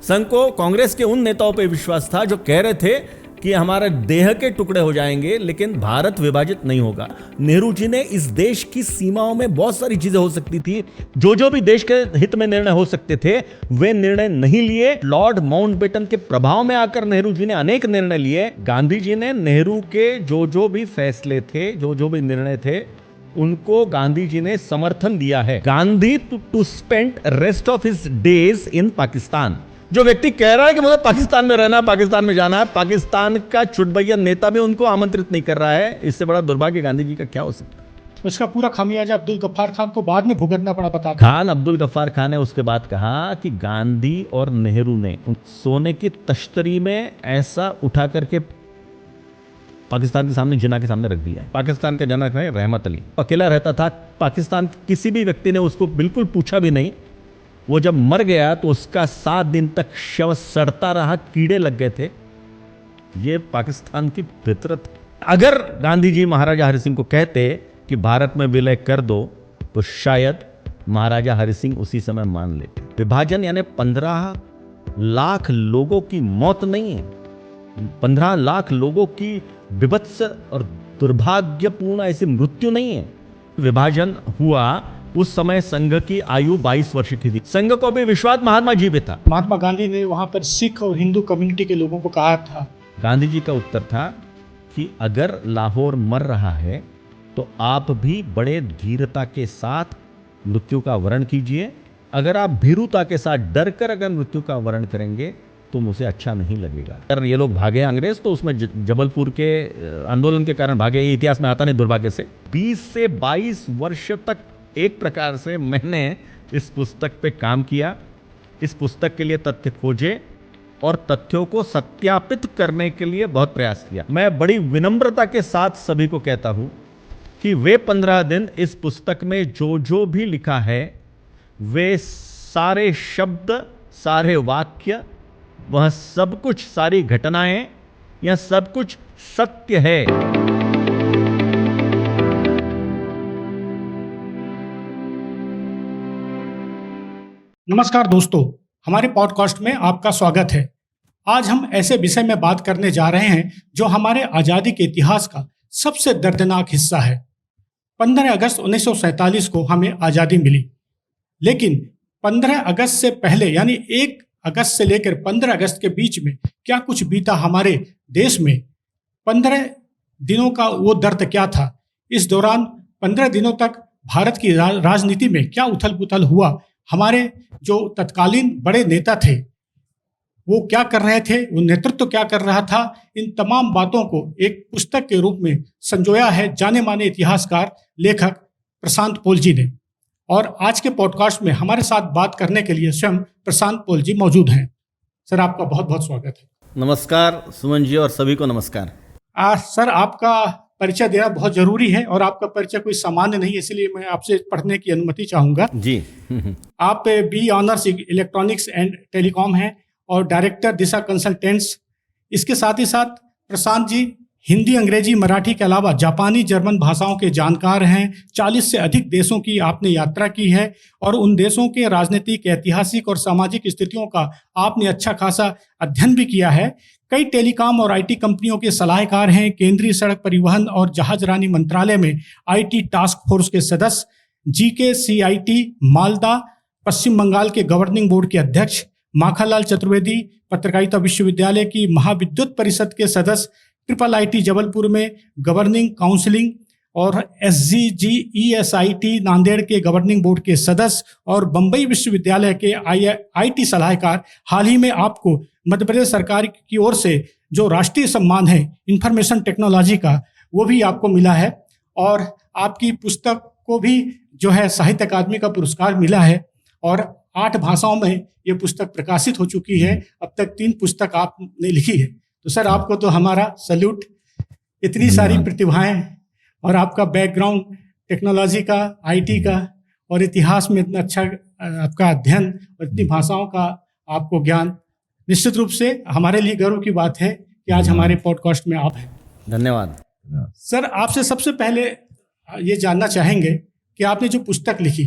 संघ को कांग्रेस के उन नेताओं पर विश्वास था जो कह रहे थे कि हमारे देह के टुकड़े हो जाएंगे लेकिन भारत विभाजित नहीं होगा। नेहरू जी ने इस देश की सीमाओं में बहुत सारी चीजें हो सकती थी, जो भी देश के हित में निर्णय हो सकते थे वे निर्णय नहीं लिए। लॉर्ड माउंटबेटन के प्रभाव में आकर नेहरू जी ने अनेक निर्णय लिए। गांधी जी ने नेहरू के जो भी फैसले थे, जो भी निर्णय थे, उनको गांधी जी ने समर्थन दिया है। Gandhi to spend rest of his days in Pakistan. जो व्यक्ति कह रहा है कि मुझे पाकिस्तान में रहना, पाकिस्तान में जाना है, पाकिस्तान का चुटभैया नेता भी उनको आमंत्रित नहीं कर रहा है, इससे बड़ा दुर्भाग्य गांधी जी का क्या हो सकता है। उसका पूरा खामियाजा अब्दुल गफ्फार खान को बाद में भुगतना पड़ा। बता खान अब्दुल गफ्फार खान ने उसके बाद कहा कि गांधी और नेहरू ने सोने की तश्तरी में ऐसा उठा करके पाकिस्तान के सामने, जिन्ना के सामने रख दिया। पाकिस्तान का जनक है रहमत अली, अकेला रहता था। पाकिस्तान किसी भी व्यक्ति ने उसको बिल्कुल पूछा भी नहीं। वो जब मर गया तो उसका 7 दिन तक शव सड़ता रहा, कीड़े लग गए थे। ये पाकिस्तान की फितरत। अगर गांधी जी महाराजा हरि सिंह को कहते कि भारत में विलय कर दो तो शायद महाराजा हरि सिंह उसी समय मान लेते। विभाजन यानी 15 लाख लोगों की मौत नहीं है, 15 लाख लोगों की विभत्स और दुर्भाग्यपूर्ण ऐसी मृत्यु नहीं है। विभाजन हुआ उस समय संघ की आयु 22 वर्ष की थी। संघ को भी विश्वास महात्मा जी पे था। महात्मा गांधी ने वहां पर सिख और हिंदू कम्युनिटी के लोगों को कहा था। गांधी जी का उत्तर था कि अगर लाहौर मर रहा है तो आप भी बड़े धीरता के साथ मृत्यु का वर्ण कीजिए। अगर आप भीरुता के साथ डर कर अगर मृत्यु का वर्ण करेंगे तो मुझे अच्छा नहीं लगेगा। अगर ये लोग भागे अंग्रेज तो उसमें जबलपुर के आंदोलन के कारण भागे, ये इतिहास में आता नहीं दुर्भाग्य से। 20 से 22 वर्ष तक एक प्रकार से मैंने इस पुस्तक पे काम किया। इस पुस्तक के लिए तथ्य खोजे और तथ्यों को सत्यापित करने के लिए बहुत प्रयास किया। मैं बड़ी विनम्रता के साथ सभी को कहता हूं कि वे 15 दिन इस पुस्तक में जो भी लिखा है, वे सारे शब्द, सारे वाक्य, वह सब कुछ, सारी घटनाएं, यह सब कुछ सत्य है। नमस्कार दोस्तों, हमारे पॉडकास्ट में आपका स्वागत है। आज हम ऐसे विषय में बात करने जा रहे हैं जो हमारे आज़ादी के इतिहास का सबसे दर्दनाक हिस्सा है। 15 अगस्त 1947 को हमें आज़ादी मिली, लेकिन 15 अगस्त से पहले यानी 1 अगस्त से लेकर 15 अगस्त के बीच में क्या कुछ बीता हमारे देश में। 15 दिनों का वो दर्द क्या था। इस दौरान 15 दिनों तक भारत की राजनीति में क्या उथल पुथल हुआ, हमारे जो तत्कालीन बड़े नेता थे वो क्या कर रहे थे, वो नेतृत्व क्या कर रहा था, इन तमाम बातों को एक पुस्तक के रूप में संजोया है जाने माने इतिहासकार लेखक प्रशांत पोल जी ने। और आज के पॉडकास्ट में हमारे साथ बात करने के लिए स्वयं प्रशांत पोल जी मौजूद हैं। सर, आपका बहुत बहुत स्वागत है। नमस्कार सुमन जी और सभी को नमस्कार। सर, आपका परिचय देना बहुत जरूरी है और आपका परिचय कोई सामान्य नहीं है, इसलिए मैं आपसे पढ़ने की अनुमति चाहूंगा जी। आप B honours electronics and telecom हैं और डायरेक्टर दिशा कंसल्टेंट्स। इसके साथ ही साथ प्रशांत जी हिंदी, अंग्रेजी, मराठी के अलावा जापानी, जर्मन भाषाओं के जानकार हैं। 40 से अधिक देशों की आपने यात्रा की है और उन देशों के राजनीतिक, ऐतिहासिक और सामाजिक स्थितियों का आपने अच्छा खासा अध्ययन भी किया है। कई टेलीकॉम और आईटी कंपनियों के सलाहकार हैं। केंद्रीय सड़क परिवहन और जहाजरानी मंत्रालय में आईटी टास्क फोर्स के सदस्य, GKCIT मालदा पश्चिम बंगाल के गवर्निंग बोर्ड के अध्यक्ष, माखनलाल चतुर्वेदी पत्रकारिता विश्वविद्यालय की महाविद्युत परिषद के सदस्य, IIIT जबलपुर में गवर्निंग काउंसिलिंग और SGGESIT नांदेड़ के गवर्निंग बोर्ड के सदस्य और बंबई विश्वविद्यालय के IT सलाहकार। हाल ही में आपको मध्य प्रदेश सरकार की ओर से जो राष्ट्रीय सम्मान है इंफॉर्मेशन टेक्नोलॉजी का, वो भी आपको मिला है और आपकी पुस्तक को भी जो है साहित्य अकादमी का पुरस्कार मिला है और 8 भाषाओं में ये पुस्तक प्रकाशित हो चुकी है। अब तक 3 पुस्तक आपने लिखी है। तो सर, आपको तो हमारा सल्यूट। इतनी सारी प्रतिभाएं और आपका बैकग्राउंड टेक्नोलॉजी का, IT का और इतिहास में इतना अच्छा आपका अध्ययन और इतनी भाषाओं का आपको ज्ञान, निश्चित रूप से हमारे लिए गर्व की बात है कि आज हमारे पॉडकास्ट में आप हैं। धन्यवाद। सर, आपसे सबसे पहले ये जानना चाहेंगे कि आपने जो पुस्तक लिखी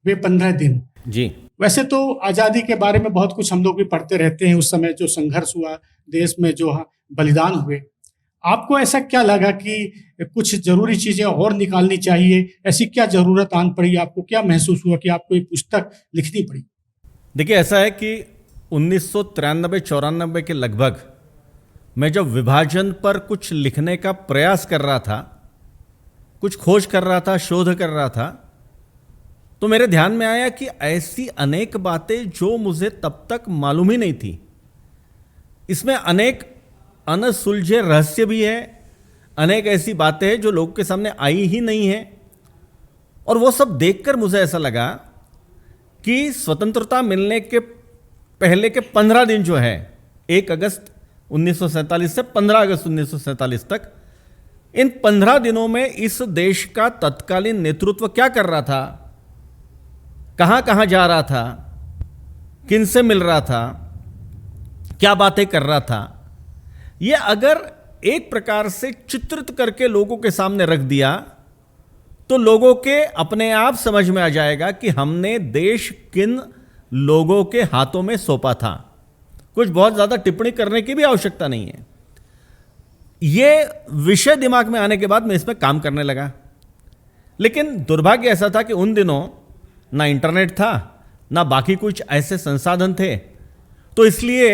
वे 15 दिन जी, वैसे तो आज़ादी के बारे में बहुत कुछ हम लोग भी पढ़ते रहते हैं, उस समय जो संघर्ष हुआ, देश में जो बलिदान हुए। आपको ऐसा क्या लगा कि कुछ ज़रूरी चीज़ें और निकालनी चाहिए? ऐसी क्या ज़रूरत आन पड़ी? आपको क्या महसूस हुआ कि आपको ये पुस्तक लिखनी पड़ी? देखिए, ऐसा है कि 1993-94 के लगभग मैं जब विभाजन पर कुछ लिखने का प्रयास कर रहा था, कुछ खोज कर रहा था, शोध कर रहा था, तो मेरे ध्यान में आया कि ऐसी अनेक बातें जो मुझे तब तक मालूम ही नहीं थी, इसमें अनेक अनसुलझे रहस्य भी है, अनेक ऐसी बातें हैं जो लोगों के सामने आई ही नहीं है। और वो सब देखकर मुझे ऐसा लगा कि स्वतंत्रता मिलने के पहले के 15 दिन जो है, 1 अगस्त 1947 से 15 अगस्त 1947 तक, इन 15 दिनों में इस देश का तत्कालीन नेतृत्व क्या कर रहा था, कहां कहां जा रहा था, किन से मिल रहा था, क्या बातें कर रहा था, यह अगर एक प्रकार से चित्रित करके लोगों के सामने रख दिया तो लोगों के अपने आप समझ में आ जाएगा कि हमने देश किन लोगों के हाथों में सौंपा था। कुछ बहुत ज्यादा टिप्पणी करने की भी आवश्यकता नहीं है। यह विषय दिमाग में आने के बाद मैं इसमें काम करने लगा। लेकिन दुर्भाग्य ऐसा था कि उन दिनों ना इंटरनेट था, ना बाकी कुछ ऐसे संसाधन थे, तो इसलिए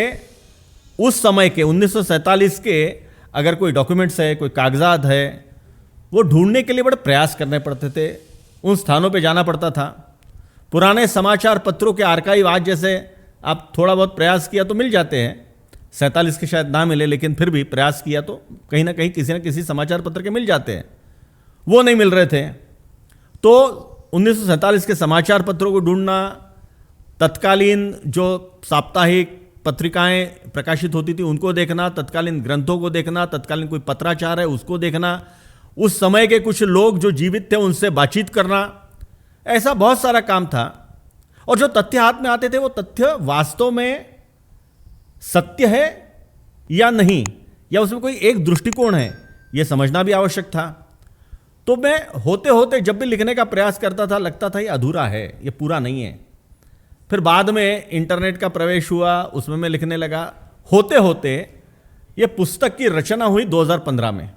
उस समय के 1947 के अगर कोई डॉक्यूमेंट्स है, कोई कागजात है, वो ढूंढने के लिए बड़े प्रयास करने पड़ते थे, उन स्थानों पे जाना पड़ता था। पुराने समाचार पत्रों के आर्काइव आज जैसे आप थोड़ा बहुत प्रयास किया तो मिल जाते हैं, 47 के शायद ना मिले, लेकिन फिर भी प्रयास किया तो कहीं ना कहीं किसी न किसी समाचार पत्र के मिल जाते हैं, वो नहीं मिल रहे थे। तो 1947 के समाचार पत्रों को ढूंढना, तत्कालीन जो साप्ताहिक पत्रिकाएं प्रकाशित होती थी उनको देखना, तत्कालीन ग्रंथों को देखना, तत्कालीन कोई पत्राचार है उसको देखना, उस समय के कुछ लोग जो जीवित थे उनसे बातचीत करना, ऐसा बहुत सारा काम था। और जो तथ्य हाथ में आते थे वो तथ्य वास्तव में सत्य है या नहीं, या उसमें कोई एक दृष्टिकोण है, यह समझना भी आवश्यक था। तो मैं होते होते जब भी लिखने का प्रयास करता था लगता था ये अधूरा है, ये पूरा नहीं है। फिर बाद में इंटरनेट का प्रवेश हुआ, उसमें मैं लिखने लगा। होते होते ये पुस्तक की रचना हुई 2015 में,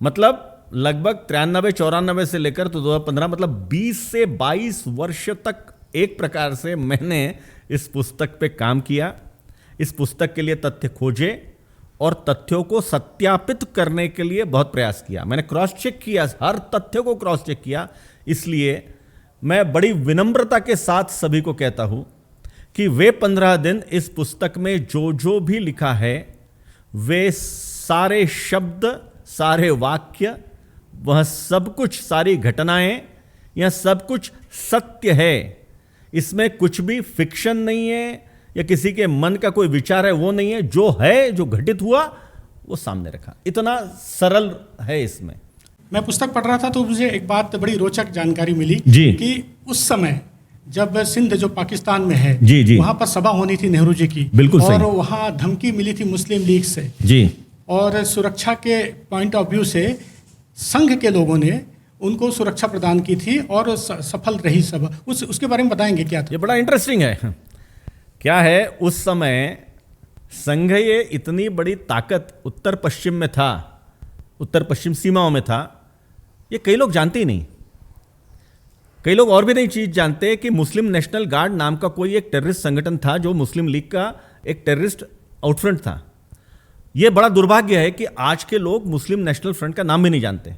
मतलब लगभग 93-94 से लेकर तो 2015, मतलब 20 से 22 वर्ष तक एक प्रकार से मैंने इस पुस्तक पे काम किया। इस पुस्तक के लिए तथ्य खोजे और तथ्यों को सत्यापित करने के लिए बहुत प्रयास किया। मैंने क्रॉस चेक किया, हर तथ्य को क्रॉस चेक किया। इसलिए मैं बड़ी विनम्रता के साथ सभी को कहता हूं कि वे 15 दिन इस पुस्तक में जो जो भी लिखा है, वे सारे शब्द, सारे वाक्य, वह सब कुछ, सारी घटनाएं, यह सब कुछ सत्य है। इसमें कुछ भी फिक्शन नहीं है या किसी के मन का कोई विचार है वो नहीं है। जो है, जो घटित हुआ वो सामने रखा। इतना सरल है इसमें। मैं पुस्तक पढ़ रहा था तो मुझे एक बात बड़ी रोचक जानकारी मिली जी। कि उस समय जब सिंध जो पाकिस्तान में है, जी जी, वहां पर सभा होनी थी नेहरू जी की, बिल्कुल और सही। वहां धमकी मिली थी मुस्लिम लीग से जी, और सुरक्षा के पॉइंट ऑफ व्यू से संघ के लोगों ने उनको सुरक्षा प्रदान की थी और सफल रही सभा। उसके बारे में बताएंगे क्या था? ये बड़ा इंटरेस्टिंग है। क्या है, उस समय संघ ये इतनी बड़ी ताकत उत्तर पश्चिम में था, उत्तर पश्चिम सीमाओं में था, ये कई लोग जानते ही नहीं। कई लोग और भी नहीं चीज जानते कि मुस्लिम नेशनल गार्ड नाम का कोई एक टेररिस्ट संगठन था जो मुस्लिम लीग का एक टेररिस्ट आउटफ्रंट था। यह बड़ा दुर्भाग्य है कि आज के लोग मुस्लिम नेशनल फ्रंट का नाम भी नहीं जानते।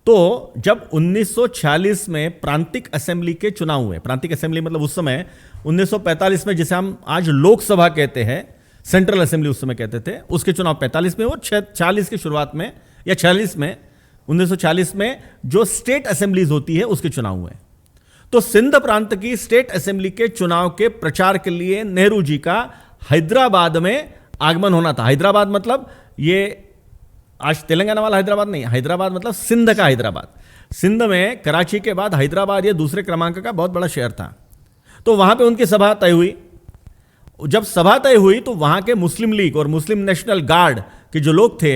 तो जब 1946 में प्रांतिक असेंबली के चुनाव हुए, प्रांतिक असेंबली मतलब उस समय 1945 में जिसे हम आज लोकसभा कहते हैं, सेंट्रल असेंबली उस समय कहते थे, उसके चुनाव 45 में, वो 46 की शुरुआत में या 46 में, 1946 में जो स्टेट असेंबलीज होती है उसके चुनाव हुए। तो सिंध प्रांत की स्टेट असेंबली के चुनाव के प्रचार के लिए नेहरू जी का हैदराबाद में आगमन होना था। हैदराबाद मतलब ये आज तेलंगाना वाला हैदराबाद नहीं, हैदराबाद मतलब सिंध का हैदराबाद। सिंध में कराची के बाद हैदराबाद ये दूसरे क्रमांक का बहुत बड़ा शहर था। तो वहां पे उनकी सभा तय हुई। जब सभा तय हुई तो वहां के मुस्लिम लीग और मुस्लिम नेशनल गार्ड के जो लोग थे,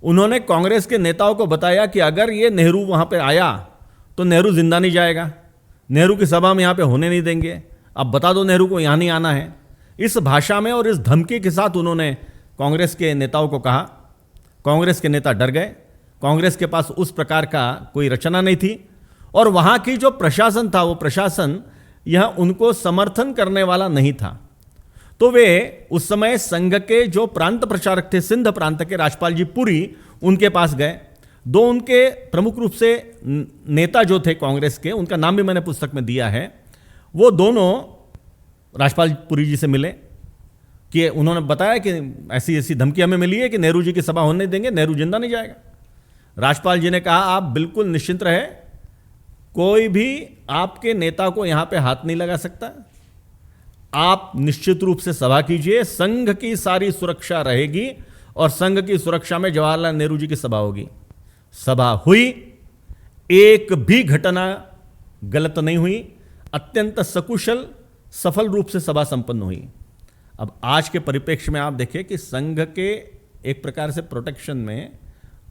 उन्होंने कांग्रेस के नेताओं को बताया कि अगर ये नेहरू वहां पे आया तो नेहरू जिंदा नहीं जाएगा, नेहरू की सभा हम यहां पे होने नहीं देंगे। अब बता दो नेहरू को यहां नहीं आना है। इस भाषा में और इस धमकी के साथ उन्होंने कांग्रेस के नेताओं को कहा। कांग्रेस के नेता डर गए। कांग्रेस के पास उस प्रकार का कोई रचना नहीं थी और वहां की जो प्रशासन था वो प्रशासन यह उनको समर्थन करने वाला नहीं था। तो वे उस समय संघ के जो प्रांत प्रचारक थे, सिंध प्रांत के राजपाल जी पुरी, उनके पास गए। दो उनके प्रमुख रूप से नेता जो थे कांग्रेस के, उनका नाम भी मैंने पुस्तक में दिया है, वो दोनों राजपाल पुरी जी से मिले कि उन्होंने बताया कि ऐसी ऐसी धमकी हमें मिली है कि नेहरू जी की सभा होने नहीं देंगे, नेहरू जिंदा नहीं जाएगा। राजपाल जी ने कहा आप बिल्कुल निश्चिंत रहे, कोई भी आपके नेता को यहां पे हाथ नहीं लगा सकता, आप निश्चित रूप से सभा कीजिए, संघ की सारी सुरक्षा रहेगी और संघ की सुरक्षा में जवाहरलाल नेहरू जी की सभा होगी। सभा हुई, एक भी घटना गलत नहीं हुई, अत्यंत सकुशल सफल रूप से सभा संपन्न हुई। अब आज के परिप्रेक्ष्य में आप देखिए कि संघ के एक प्रकार से प्रोटेक्शन में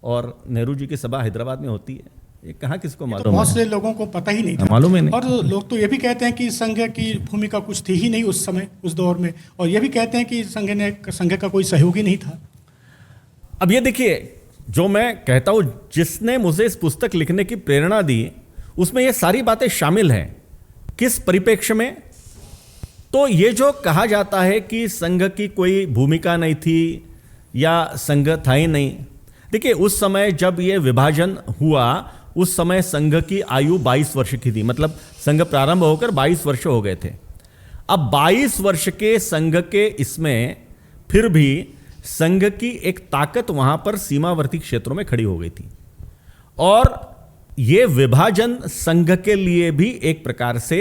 और नेहरू जी की सभा हैदराबाद में होती है, ये कहाँ किसको मालूम बहुत है? से लोगों को पता ही नहीं था, मालूम ही नहीं। और लोग तो ये भी कहते हैं कि संघ की भूमिका कुछ थी ही नहीं उस समय, उस दौर में, और ये भी कहते हैं कि संघ का कोई सहयोगी नहीं था। अब ये देखिए, जो मैं कहता हूं, जिसने मुझे इस पुस्तक लिखने की प्रेरणा दी उसमें ये सारी बातें शामिल हैं। किस परिप्रेक्ष्य में? तो ये जो कहा जाता है कि संघ की कोई भूमिका नहीं थी या संघ था ही नहीं, देखिए उस समय जब ये विभाजन हुआ उस समय संघ की आयु 22 वर्ष की थी, मतलब संघ प्रारंभ होकर 22 वर्ष हो गए थे। अब 22 वर्ष के संघ के इसमें फिर भी संघ की एक ताकत वहां पर सीमावर्ती क्षेत्रों में खड़ी हो गई थी और यह विभाजन संघ के लिए भी एक प्रकार से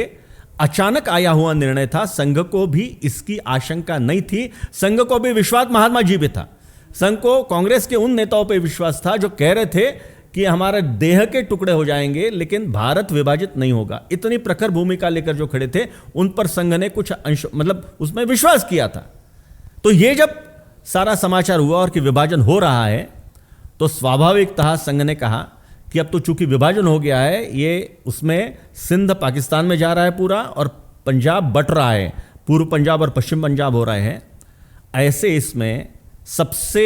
अचानक आया हुआ निर्णय था। संघ को भी इसकी आशंका नहीं थी, संघ को भी विश्वास महात्मा जी पे था। संघ को कांग्रेस के उन नेताओं पे विश्वास था जो कह रहे थे कि हमारे देह के टुकड़े हो जाएंगे लेकिन भारत विभाजित नहीं होगा। इतनी प्रखर भूमिका लेकर जो खड़े थे उन पर संघ ने कुछ अंश मतलब उसमें विश्वास किया था। तो ये जब सारा समाचार हुआ और कि विभाजन हो रहा है तो स्वाभाविकतः संघ ने कहा कि अब तो चूंकि विभाजन हो गया है, ये उसमें सिंध पाकिस्तान में जा रहा है पूरा और पंजाब बट रहा है, पूर्व पंजाब और पश्चिम पंजाब हो रहे हैं। ऐसे इसमें सबसे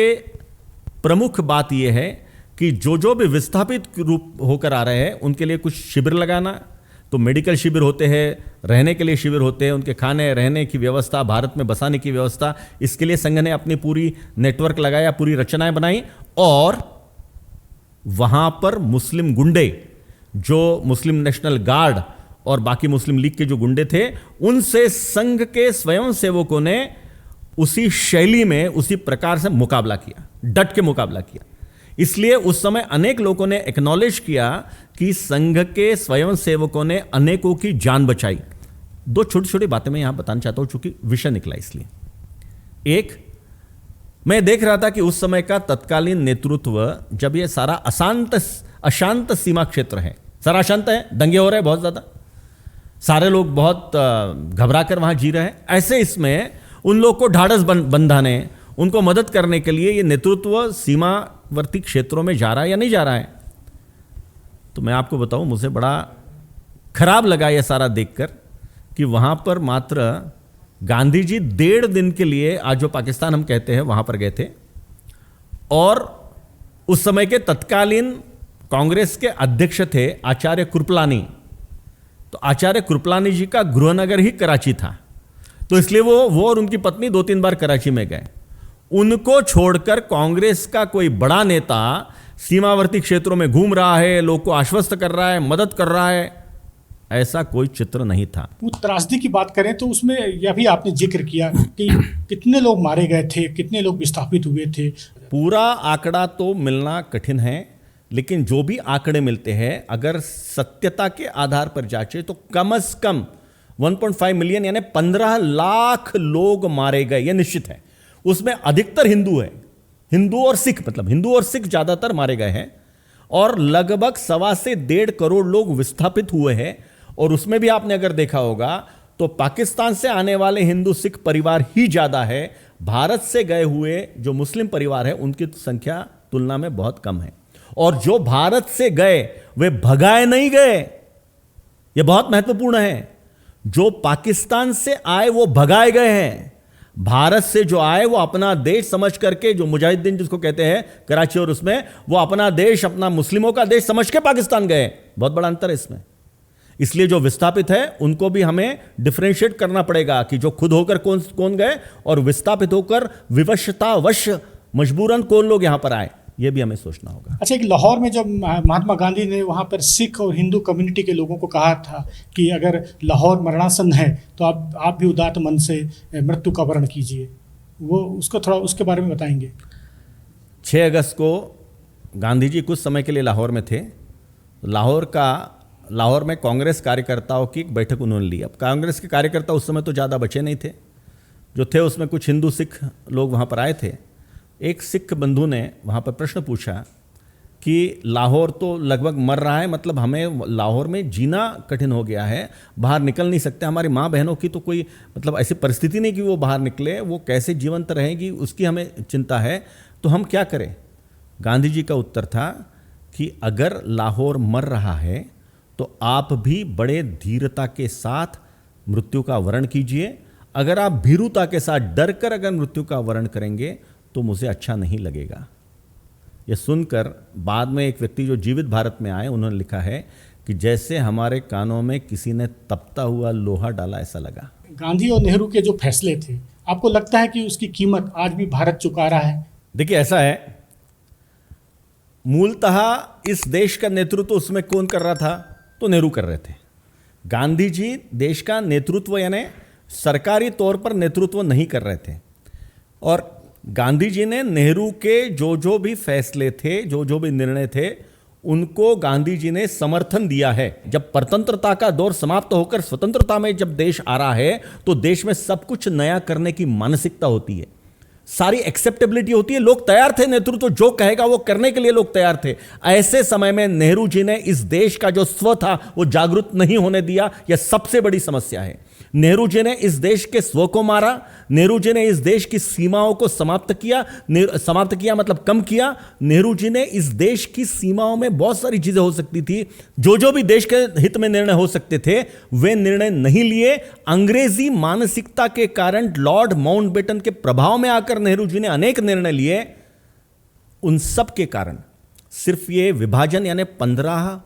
प्रमुख बात यह है कि जो भी विस्थापित रूप होकर आ रहे हैं उनके लिए कुछ शिविर लगाना। तो मेडिकल शिविर होते हैं, रहने के लिए शिविर होते हैं, उनके खाने रहने की व्यवस्था, भारत में बसाने की व्यवस्था, इसके लिए संघ ने अपनी पूरी नेटवर्क लगाया, पूरी रचनाएं बनाई। और वहां पर मुस्लिम गुंडे, जो मुस्लिम नेशनल गार्ड और बाकी मुस्लिम लीग के जो गुंडे थे, उनसे संघ के स्वयंसेवकों ने उसी शैली में उसी प्रकार से मुकाबला किया, डट के मुकाबला किया। इसलिए उस समय अनेक लोगों ने एक्नॉलेज किया कि संघ के स्वयंसेवकों ने अनेकों की जान बचाई। दो छोटी छोटी बातें मैं यहां बताना चाहता हूं चूंकि विषय निकला इसलिए। एक, मैं देख रहा था कि उस समय का तत्कालीन नेतृत्व, जब ये सारा अशांत सीमा क्षेत्र है, सारा अशांत है, दंगे हो रहे हैं बहुत ज्यादा, सारे लोग बहुत घबरा कर वहां जी रहे हैं, ऐसे इसमें उन लोग को ढाढ़स बंधाने, उनको मदद करने के लिए ये नेतृत्व सीमावर्ती क्षेत्रों में जा रहा है या नहीं जा रहा है। तो मैं आपको बताऊं, मुझे बड़ा खराब लगा यह सारा देखकर कि वहां पर मात्र गांधी जी 1.5 दिन के लिए, आज जो पाकिस्तान हम कहते हैं, वहां पर गए थे और उस समय के तत्कालीन कांग्रेस के अध्यक्ष थे आचार्य कृपलानी। तो आचार्य कृपलानी जी का गृहनगर ही कराची था, तो इसलिए वो और उनकी पत्नी 2-3 बार कराची में गए। उनको छोड़कर कांग्रेस का कोई बड़ा नेता सीमावर्ती क्षेत्रों में घूम रहा है, लोग को आश्वस्त कर रहा है, मदद कर रहा है, ऐसा कोई चित्र नहीं था। वो त्रासदी की बात करें तो उसमें यह भी आपने जिक्र किया कि कितने लोग मारे गए थे, कितने लोग विस्थापित हुए थे। पूरा आंकड़ा तो मिलना कठिन है, लेकिन जो भी आंकड़े मिलते हैं अगर सत्यता के आधार पर जांचे तो कम से कम 1.5 मिलियन यानी 15 लाख लोग मारे गए, यह निश्चित है। उसमें अधिकतर हिंदू है, हिंदू और सिख, मतलब हिंदू और सिख ज्यादातर मारे गए हैं और लगभग 1.25 से 1.5 करोड़ लोग विस्थापित हुए हैं। और उसमें भी आपने अगर देखा होगा तो पाकिस्तान से आने वाले हिंदू सिख परिवार ही ज्यादा है, भारत से गए हुए जो मुस्लिम परिवार है उनकी संख्या तुलना में बहुत कम है। और जो भारत से गए वे भगाए नहीं गए, यह बहुत महत्वपूर्ण है। जो पाकिस्तान से आए वो भगाए गए हैं। भारत से जो आए वो अपना देश समझ करके, जो मुजाहिदीन जिसको कहते हैं कराची और उसमें, वो अपना देश, अपना मुस्लिमों का देश समझ के पाकिस्तान गए। बहुत बड़ा अंतर है इसमें। इसलिए जो विस्थापित है उनको भी हमें डिफरेंशिएट करना पड़ेगा कि जो खुद होकर कौन गए और विस्थापित होकर विवशतावश मजबूरन कौन लोग यहां पर आए, यह भी हमें सोचना होगा। अच्छा, एक लाहौर में जब महात्मा गांधी ने वहाँ पर सिख और हिंदू कम्युनिटी के लोगों को कहा था कि अगर लाहौर मरणासन है तो आप भी उदात्त मन से मृत्यु का वर्ण कीजिए, वो उसको थोड़ा उसके बारे में बताएंगे। 6 अगस्त को गांधी जी कुछ समय के लिए लाहौर में थे। लाहौर में कांग्रेस कार्यकर्ताओं की एक बैठक उन्होंने ली। अब कांग्रेस के कार्यकर्ता उस समय तो ज़्यादा बचे नहीं थे, जो थे उसमें कुछ हिंदू सिख लोग वहाँ पर आए थे। एक सिख बंधु ने वहाँ पर प्रश्न पूछा कि लाहौर तो लगभग मर रहा है, मतलब हमें लाहौर में जीना कठिन हो गया है, बाहर निकल नहीं सकते, हमारी माँ बहनों की तो कोई मतलब ऐसी परिस्थिति नहीं कि वो बाहर निकले, वो कैसे जीवंत रहेगी उसकी हमें चिंता है, तो हम क्या करें। गांधी जी का उत्तर था कि अगर लाहौर मर रहा है तो आप भी बड़े धीरता के साथ मृत्यु का वरण कीजिए। अगर आप भीरुता के साथ डर कर अगर मृत्यु का वरण करेंगे तो मुझे अच्छा नहीं लगेगा। यह सुनकर बाद में एक व्यक्ति जो जीवित भारत में आए, उन्होंने लिखा है कि जैसे हमारे कानों में किसी ने तपता हुआ लोहा डाला ऐसा लगा। गांधी और नेहरू के जो फैसले थे, आपको लगता है कि उसकी कीमत आज भी भारत चुका रहा है? देखिए, ऐसा है, मूलतः इस देश का नेतृत्व उसमें कौन कर रहा था? तो नेहरू कर रहे थे। गांधी जी देश का नेतृत्व यानी सरकारी तौर पर नेतृत्व नहीं कर रहे थे। और गांधी जी ने नेहरू के जो भी फैसले थे, जो भी निर्णय थे, उनको गांधी जी ने समर्थन दिया है। जब परतंत्रता का दौर समाप्त होकर स्वतंत्रता में जब देश आ रहा है तो देश में सब कुछ नया करने की मानसिकता होती है, सारी एक्सेप्टेबिलिटी होती है। लोग तैयार थे, नेतृत्व जो कहेगा वो करने के लिए लोग तैयार थे। ऐसे समय में नेहरू जी ने इस देश का जो स्व था वो जागरूक नहीं होने दिया। यह सबसे बड़ी समस्या है। नेहरू जी ने इस देश के स्व को मारा। नेहरू जी ने इस देश की सीमाओं को समाप्त किया मतलब कम किया। नेहरू जी ने इस देश की सीमाओं में बहुत सारी चीजें हो सकती थी, जो भी देश के हित में निर्णय हो सकते थे वे निर्णय नहीं लिए। अंग्रेजी मानसिकता के कारण, लॉर्ड माउंटबेटन के प्रभाव में आकर नेहरू जी ने अनेक निर्णय लिए। उन सब के कारण सिर्फ ये विभाजन यानी 15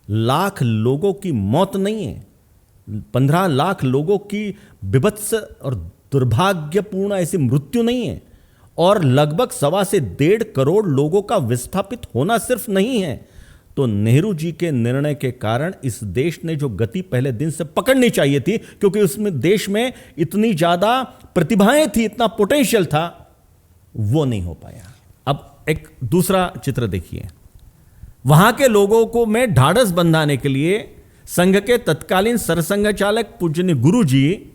लाख लोगों की मौत नहीं है, 15 लाख लोगों की विभत्स और दुर्भाग्यपूर्ण ऐसी मृत्यु नहीं है, और लगभग 1.25 से 1.5 करोड़ लोगों का विस्थापित होना सिर्फ नहीं है। तो नेहरू जी के निर्णय के कारण इस देश ने जो गति पहले दिन से पकड़नी चाहिए थी, क्योंकि उसमें देश में इतनी ज्यादा प्रतिभाएं थी, इतना पोटेंशियल था, वो नहीं हो पाया। अब एक दूसरा चित्र देखिए। वहां के लोगों को में ढाढ़स बंधाने के लिए संघ के तत्कालीन सरसंघ चालक पूजनीय गुरु जी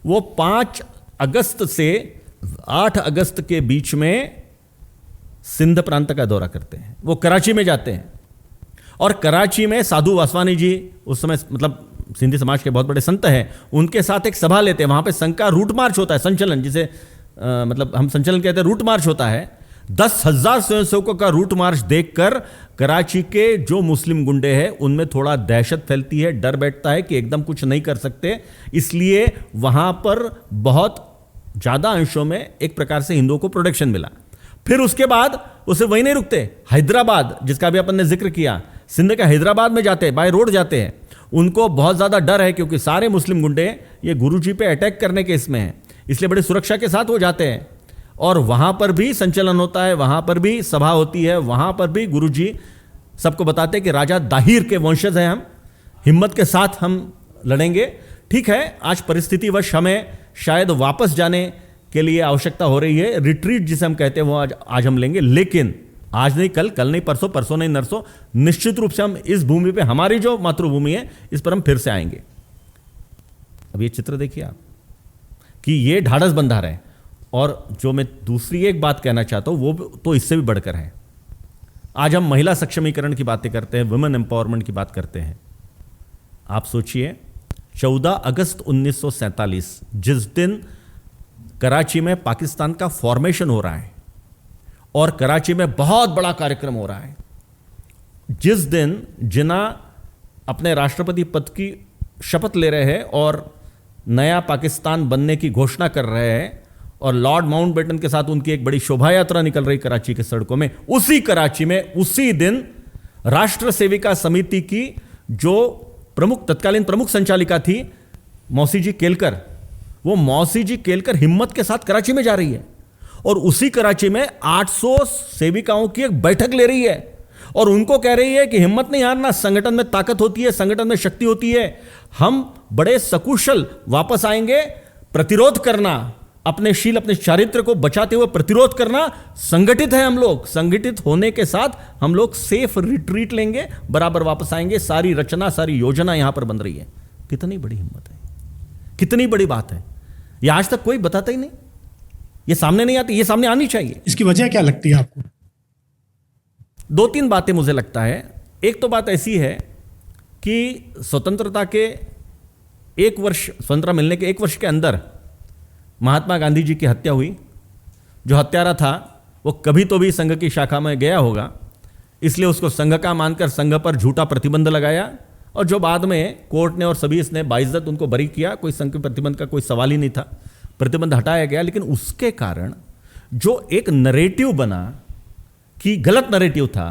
वो 5 अगस्त से 8 अगस्त के बीच में सिंध प्रांत का दौरा करते हैं। वो कराची में जाते हैं और कराची में साधु वासवानी जी, उस समय मतलब सिंधी समाज के बहुत बड़े संत हैं, उनके साथ एक सभा लेते हैं। वहां पे संघ का रूट मार्च होता है, संचलन, जिसे मतलब हम संचलन कहते हैं, रूट मार्च होता है। 10,000 स्वयंसेवकों का रूट मार्च देखकर कराची के जो मुस्लिम गुंडे हैं उनमें थोड़ा दहशत फैलती है, डर बैठता है कि एकदम कुछ नहीं कर सकते। इसलिए वहां पर बहुत ज्यादा अंशों में एक प्रकार से हिंदुओं को प्रोटेक्शन मिला। फिर उसके बाद उसे वहीं नहीं रुकते, हैदराबाद, जिसका भी अपन ने जिक्र किया, सिंध के हैदराबाद में जाते हैं, बाय रोड जाते हैं। उनको बहुत ज्यादा डर है क्योंकि सारे मुस्लिम गुंडे ये गुरुजी पे अटैक करने के इसमें हैं, इसलिए बड़ी सुरक्षा के साथ वो जाते हैं। और वहां पर भी संचलन होता है, वहां पर भी सभा होती है, वहां पर भी गुरुजी सबको बताते हैं कि राजा दाहिर के वंशज हैं हम, हिम्मत के साथ हम लड़ेंगे। ठीक है, आज परिस्थितिवश हमें शायद वापस जाने के लिए आवश्यकता हो रही है, रिट्रीट जिसे हम कहते हैं वो आज हम लेंगे, लेकिन आज नहीं कल, कल नहीं परसों, परसों नहीं नरसों, निश्चित रूप से हम इस भूमि पे, हमारी जो मातृभूमि है, इस पर हम फिर से आएंगे। अब ये चित्र देखिए आप कि ये ढाढ़स बंधा रहे। और जो मैं दूसरी एक बात कहना चाहता हूं वो तो इससे भी बढ़कर है। आज हम महिला सक्षमीकरण की बातें करते हैं, वुमेन एम्पावरमेंट की बात करते हैं। आप सोचिए 14 अगस्त 1947 जिस दिन कराची में पाकिस्तान का फॉर्मेशन हो रहा है और कराची में बहुत बड़ा कार्यक्रम हो रहा है, जिस दिन जिन्ना अपने राष्ट्रपति पद की शपथ ले रहे हैं और नया पाकिस्तान बनने की घोषणा कर रहे हैं और लॉर्ड माउंटबेटन के साथ उनकी एक बड़ी शोभा यात्रा निकल रही कराची के सड़कों में, उसी कराची में उसी दिन राष्ट्र सेविका समिति की जो तत्कालीन प्रमुख संचालिका थी मौसी जी केलकर, वो मौसी जी केलकर हिम्मत के साथ कराची में जा रही है और उसी कराची में 800 सेविकाओं की एक बैठक ले रही है और उनको कह रही है कि हिम्मत नहीं हारना, संगठन में ताकत होती है, संगठन में शक्ति होती है, हम बड़े सकुशल वापस आएंगे, प्रतिरोध करना, अपने शील अपने चारित्र को बचाते हुए प्रतिरोध करना, संगठित है हम लोग, संगठित होने के साथ हम लोग सेफ रिट्रीट लेंगे, बराबर वापस आएंगे, सारी रचना सारी योजना यहां पर बन रही है। कितनी बड़ी हिम्मत है, कितनी बड़ी बात है, यह आज तक कोई बताता ही नहीं, ये सामने नहीं आती, ये सामने आनी चाहिए। इसकी वजह क्या लगती है आपको? 2-3 बातें मुझे लगता है। एक तो बात ऐसी है कि स्वतंत्रता के 1 वर्ष, स्वतंत्रता मिलने के 1 वर्ष के अंदर महात्मा गांधी जी की हत्या हुई। जो हत्यारा था वो कभी तो भी संघ की शाखा में गया होगा, इसलिए उसको संघ का मानकर संघ पर झूठा प्रतिबंध लगाया और जो बाद में कोर्ट ने और सभी इसने बाइज्जत उनको बरी किया, कोई संघ के प्रतिबंध का कोई सवाल ही नहीं था, प्रतिबंध हटाया गया। लेकिन उसके कारण जो एक नरेटिव बना कि गलत नरेटिव था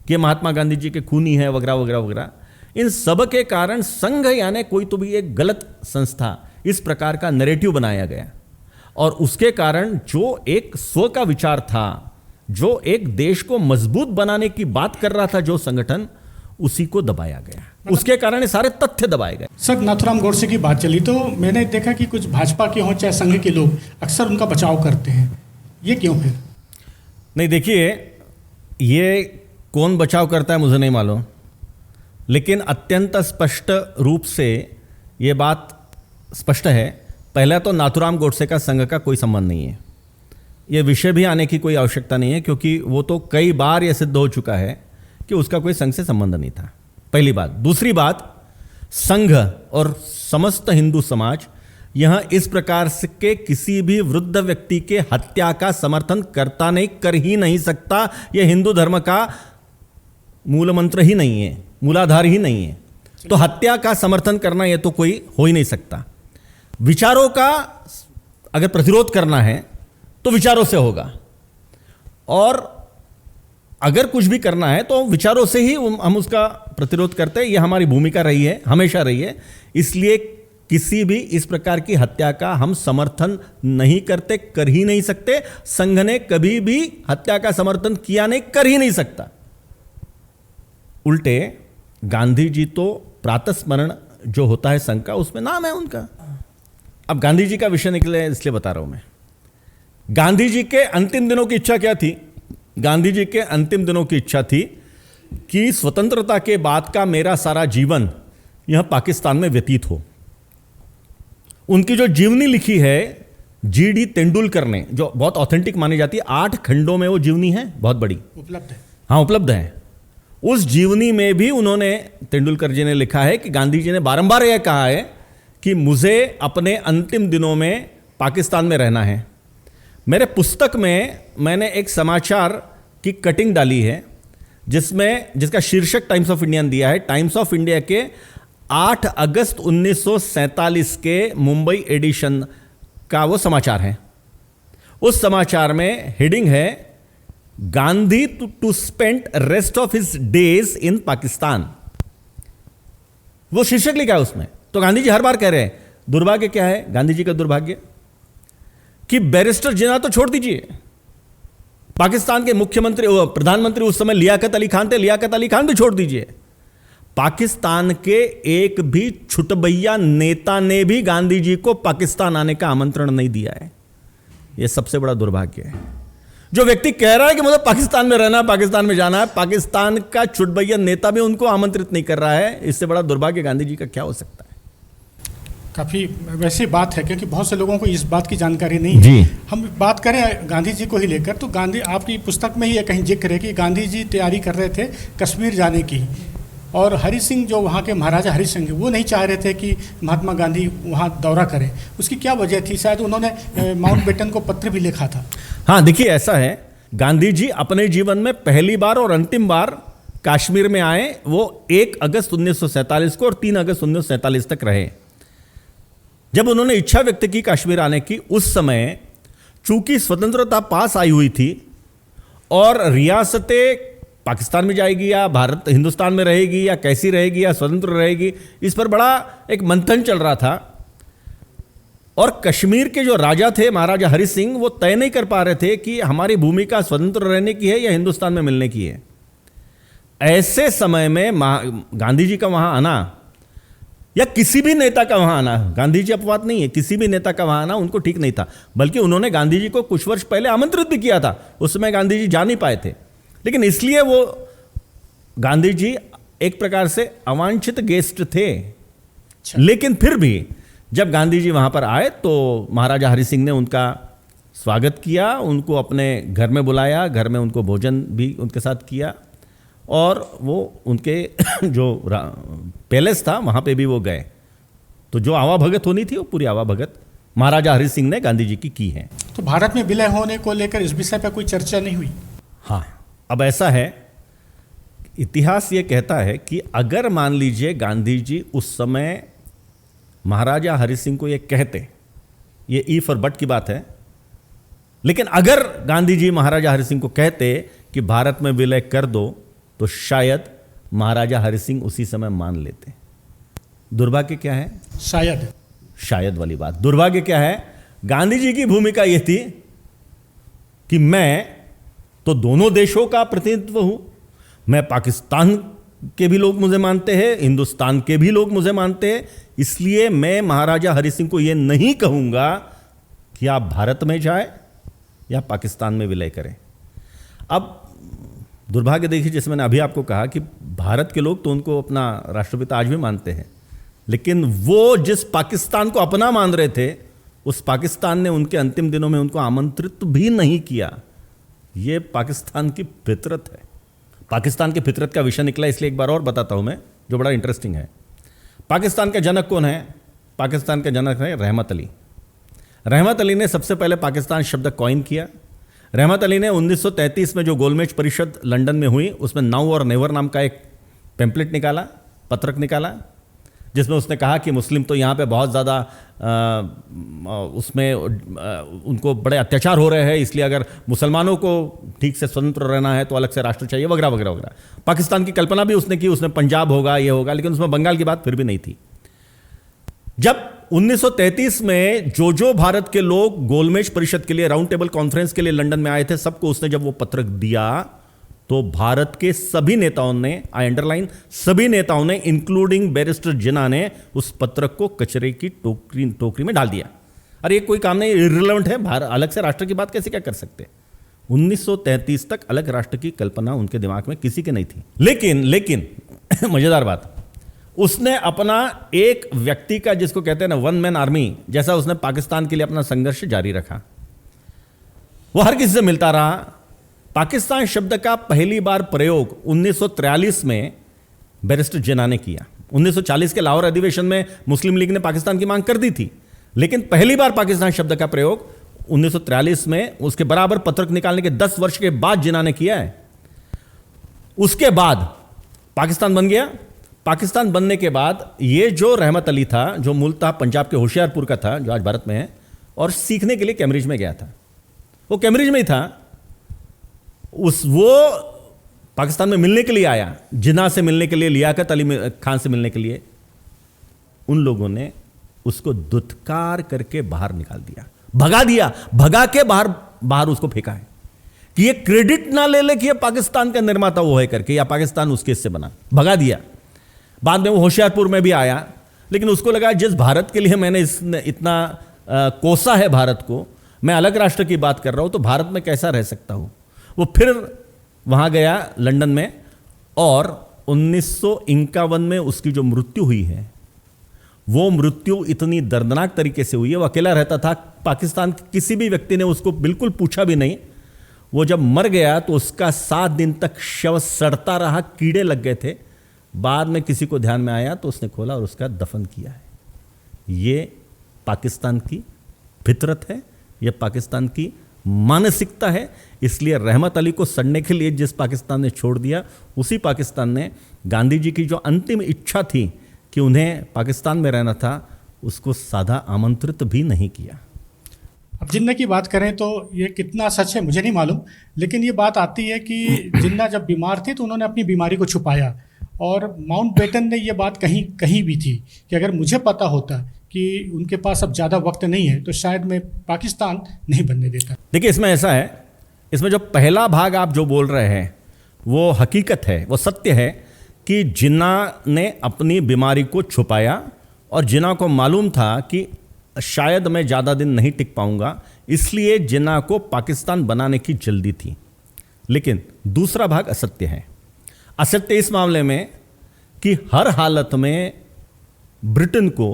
कि महात्मा गांधी जी के खूनी है वगैरह वगैरह वगैरह, इन सब के कारण संघ यानी कोई तो भी एक गलत संस्था, इस प्रकार का नरेटिव बनाया गया और उसके कारण जो एक स्व का विचार था, जो एक देश को मजबूत बनाने की बात कर रहा था जो संगठन, उसी को दबाया गया, उसके कारण ये सारे तथ्य दबाए गए। सर, नाथूराम गोडसे की बात चली तो मैंने देखा कि कुछ भाजपा के हों चाहे संघ के लोग अक्सर उनका बचाव करते हैं, ये क्यों फिर? नहीं, देखिए, ये कौन बचाव करता है मुझे नहीं मालूम, लेकिन अत्यंत स्पष्ट रूप से ये बात स्पष्ट है। पहला तो नाथूराम गोडसे का संघ का कोई संबंध नहीं है, ये विषय भी आने की कोई आवश्यकता नहीं है, क्योंकि वो तो कई बार यह सिद्ध हो चुका है कि उसका कोई संघ से संबंध नहीं था, पहली बात। दूसरी बात, संघ और समस्त हिंदू समाज यहां इस प्रकार के किसी भी वृद्ध व्यक्ति के हत्या का समर्थन करता नहीं, कर ही नहीं सकता। यह हिंदू धर्म का मूल मंत्र ही नहीं है, मूलाधार ही नहीं है, तो हत्या का समर्थन करना यह तो कोई हो ही नहीं सकता। विचारों का अगर प्रतिरोध करना है तो विचारों से होगा, और अगर कुछ भी करना है तो विचारों से ही हम उसका प्रतिरोध करते हैं। यह हमारी भूमिका रही है, हमेशा रही है। इसलिए किसी भी इस प्रकार की हत्या का हम समर्थन नहीं करते, कर ही नहीं सकते। संघ ने कभी भी हत्या का समर्थन किया नहीं, कर ही नहीं सकता। उल्टे गांधी जी तो प्रातस्मरण जो होता है संघ का, उसमें नाम है उनका। अब गांधी जी का विषय निकले इसलिए बता रहा हूं मैं। गांधी जी के अंतिम दिनों की इच्छा क्या थी? गांधी जी के अंतिम दिनों की इच्छा थी कि स्वतंत्रता के बाद का मेरा सारा जीवन यह पाकिस्तान में व्यतीत हो। उनकी जो जीवनी लिखी है जीडी तेंदुलकर ने, जो बहुत ऑथेंटिक मानी जाती है, 8 खंडों में वो जीवनी है, बहुत बड़ी उपलब्ध है। हाँ, उपलब्ध है। उस जीवनी में भी उन्होंने, तेंदुलकर जी ने लिखा है कि गांधी जी ने बारंबार यह कहा है कि मुझे अपने अंतिम दिनों में पाकिस्तान में रहना है। मेरे पुस्तक में मैंने एक समाचार की कटिंग डाली है जिसका शीर्षक टाइम्स ऑफ इंडिया दिया है। टाइम्स ऑफ इंडिया के 8 अगस्त 1947 के मुंबई एडिशन का वो समाचार है। उस समाचार में हेडिंग है, Gandhi to spend rest of his days in Pakistan. वो शीर्षक लिखा है उसमें। तो गांधी जी हर बार कह रहे हैं, दुर्भाग्य क्या है गांधी जी का दुर्भाग्य कि बैरिस्टर जिन्ना तो छोड़ दीजिए, पाकिस्तान के मुख्यमंत्री, प्रधानमंत्री उस समय लियाकत अली खान थे, लियाकत अली खान भी छोड़ दीजिए, पाकिस्तान के एक भी छुटभैया नेता ने भी गांधी जी को पाकिस्तान आने का आमंत्रण नहीं दिया है। यह सबसे बड़ा दुर्भाग्य है। जो व्यक्ति कह रहा है कि मुझे पाकिस्तान में रहना है, पाकिस्तान में जाना है, पाकिस्तान का छुटभैया नेता भी उनको आमंत्रित नहीं कर रहा है। इससे बड़ा दुर्भाग्य गांधी जी का क्या हो सकता है? काफ़ी वैसी बात है, क्योंकि बहुत से लोगों को इस बात की जानकारी नहीं है। हम बात करें गांधी जी को ही लेकर, तो गांधी, आपकी पुस्तक में ही कहीं जिक्र है कि गांधी जी तैयारी कर रहे थे कश्मीर जाने की, और हरि सिंह जो वहाँ के महाराजा हरि सिंह, वो नहीं चाह रहे थे कि महात्मा गांधी वहाँ दौरा करें। उसकी क्या वजह थी? शायद उन्होंने माउंटबेटन को पत्र भी लिखा था। हाँ, देखिए, ऐसा है, गांधी जी अपने जीवन में पहली बार और अंतिम बार कश्मीर में आए। वो 1 अगस्त 1947 को और 3 अगस्त 1947 तक रहे। जब उन्होंने इच्छा व्यक्त की कश्मीर आने की, उस समय चूंकि स्वतंत्रता पास आई हुई थी और रियासतें पाकिस्तान में जाएगी या भारत हिंदुस्तान में रहेगी या कैसी रहेगी या स्वतंत्र रहेगी, इस पर बड़ा एक मंथन चल रहा था। और कश्मीर के जो राजा थे महाराजा हरि सिंह, वो तय नहीं कर पा रहे थे कि हमारी भूमिका स्वतंत्र रहने की है या हिंदुस्तान में मिलने की है। ऐसे समय में गांधी जी का वहां आना या किसी भी नेता का वहां आना, गांधी जी अपवाद नहीं है, किसी भी नेता का वहां आना उनको ठीक नहीं था। बल्कि उन्होंने गांधी जी को कुछ वर्ष पहले आमंत्रित भी किया था, उस समय गांधी जी जा नहीं पाए थे, लेकिन इसलिए वो गांधी जी एक प्रकार से अवांछित गेस्ट थे। लेकिन फिर भी जब गांधी जी वहां पर आए तो महाराजा हरि सिंह ने उनका स्वागत किया, उनको अपने घर में बुलाया, घर में उनको भोजन भी उनके साथ किया और वो उनके जो पैलेस था वहां पे भी वो गए। तो जो आवा भगत होनी थी वो पूरी आवा भगत महाराजा हरि सिंह ने गांधी जी की है। तो भारत में विलय होने को लेकर इस विषय पर कोई चर्चा नहीं हुई? हाँ, अब ऐसा है, इतिहास ये कहता है कि अगर मान लीजिए गांधी जी उस समय महाराजा हरि सिंह को ये कहते, ये इफ और बट की बात है, लेकिन अगर गांधी जी महाराजा हरि सिंह को कहते कि भारत में विलय कर दो, तो शायद महाराजा हरि सिंह उसी समय मान लेते। दुर्भाग्य क्या है? शायद वाली बात। दुर्भाग्य क्या है? गांधी जी की भूमिका यह थी कि मैं तो दोनों देशों का प्रतिनिधित्व हूं, मैं पाकिस्तान के भी लोग मुझे मानते हैं, हिंदुस्तान के भी लोग मुझे मानते हैं, इसलिए मैं महाराजा हरि सिंह को यह नहीं कहूंगा कि आप भारत में जाए या पाकिस्तान में विलय करें। अब दुर्भाग्य देखिए, जैसे मैंने अभी आपको कहा कि भारत के लोग तो उनको अपना राष्ट्रपिता आज भी मानते हैं, लेकिन वो जिस पाकिस्तान को अपना मान रहे थे, उस पाकिस्तान ने उनके अंतिम दिनों में उनको आमंत्रित भी नहीं किया। ये पाकिस्तान की फितरत है। पाकिस्तान की फितरत का विषय निकला, इसलिए एक बार और बताता हूं मैं, जो बड़ा इंटरेस्टिंग है। पाकिस्तान का जनक कौन है? पाकिस्तान का जनक है रहमत अली। रहमत अली ने सबसे पहले पाकिस्तान शब्द कॉइन किया। रहमत अली ने 1933 में जो गोलमेज परिषद लंदन में हुई, उसमें नाउ और नेवर नाम का एक पेम्पलेट निकाला, पत्रक निकाला, जिसमें उसने कहा कि मुस्लिम तो यहाँ पे बहुत ज़्यादा उसमें उनको बड़े अत्याचार हो रहे हैं, इसलिए अगर मुसलमानों को ठीक से स्वतंत्र रहना है तो अलग से राष्ट्र चाहिए, वगैरह वगैरह वगैरह। पाकिस्तान की कल्पना भी उसने की, उसने पंजाब होगा, ये होगा, लेकिन उसमें बंगाल की बात फिर भी नहीं थी। जब 1933 में जो भारत के लोग गोलमेज परिषद के लिए, राउंड टेबल कॉन्फ्रेंस के लिए लंदन में आए थे, सबको उसने जब वो पत्रक दिया, तो भारत के सभी नेताओं ने, आई अंडरलाइन, सभी नेताओं ने इंक्लूडिंग बैरिस्टर जिन्ना ने उस पत्रक को कचरे की टोकरी में डाल दिया। अरे ये कोई काम नहीं, इररिलेवेंट है, भारत अलग से राष्ट्र की बात कैसे क्या कर सकते। 1933 तक अलग राष्ट्र की कल्पना उनके दिमाग में किसी के नहीं थी। लेकिन मजेदार बात, उसने अपना एक व्यक्ति का, जिसको कहते हैं ना वन मैन आर्मी, जैसा उसने पाकिस्तान के लिए अपना संघर्ष जारी रखा। वो हर किसी से मिलता रहा। पाकिस्तान शब्द का पहली बार प्रयोग 1943 में बैरिस्टर जिन्ना ने किया। 1940 के लाहौर अधिवेशन में मुस्लिम लीग ने पाकिस्तान की मांग कर दी थी, लेकिन पहली बार पाकिस्तान शब्द का प्रयोग 1943 में, उसके बराबर पत्रक निकालने के 10 वर्ष के बाद जिन्ना ने किया है। उसके बाद पाकिस्तान बन गया। पाकिस्तान बनने के बाद ये जो रहमत अली था, जो मूलतः पंजाब के होशियारपुर का था, जो आज भारत में है, और सीखने के लिए कैम्ब्रिज में गया था, वो कैम्ब्रिज में ही था, वो पाकिस्तान में मिलने के लिए आया, जिन्ना से मिलने के लिए, लियाकत अली खान से मिलने के लिए। उन लोगों ने उसको दुत्कार करके बाहर निकाल दिया, भगा दिया, भगा के बाहर उसको फेंका है कि ये क्रेडिट ना ले ले कि ये पाकिस्तान का निर्माता वो है करके, या पाकिस्तान उसके इससे बना, भगा दिया। बाद में वो होशियारपुर में भी आया, लेकिन उसको लगा जिस भारत के लिए मैंने इतना कोसा है भारत को, मैं अलग राष्ट्र की बात कर रहा हूं, तो भारत में कैसा रह सकता हूं। वो फिर वहां गया लंदन में, और 1951 में उसकी जो मृत्यु हुई है, वो मृत्यु इतनी दर्दनाक तरीके से हुई है। वो अकेला रहता था, पाकिस्तान के किसी भी व्यक्ति ने उसको बिल्कुल पूछा भी नहीं। वो जब मर गया तो उसका 7 दिन तक शव सड़ता रहा, कीड़े लग गए थे। बाद में किसी को ध्यान में आया तो उसने खोला और उसका दफन किया है। ये पाकिस्तान की फितरत है, ये पाकिस्तान की मानसिकता है। इसलिए रहमत अली को सड़ने के लिए जिस पाकिस्तान ने छोड़ दिया, उसी पाकिस्तान ने गांधी जी की जो अंतिम इच्छा थी कि उन्हें पाकिस्तान में रहना था, उसको सादा आमंत्रित भी नहीं किया। अब जिन्ना की बात करें तो ये कितना सच है मुझे नहीं मालूम, लेकिन ये बात आती है कि जिन्ना जब बीमार थे तो उन्होंने अपनी बीमारी को छुपाया, और माउंटबेटन ने ये बात कहीं भी थी कि अगर मुझे पता होता कि उनके पास अब ज़्यादा वक्त नहीं है तो शायद मैं पाकिस्तान नहीं बनने देता। देखिए, इसमें ऐसा है, इसमें जो पहला भाग आप जो बोल रहे हैं वो हकीकत है, वो सत्य है कि जिन्ना ने अपनी बीमारी को छुपाया और जिन्ना को मालूम था कि शायद मैं ज़्यादा दिन नहीं टिक पाऊंगा, इसलिए जिन्ना को पाकिस्तान बनाने की जल्दी थी। लेकिन दूसरा भाग असत्य है। असत्य इस मामले में कि हर हालत में ब्रिटेन को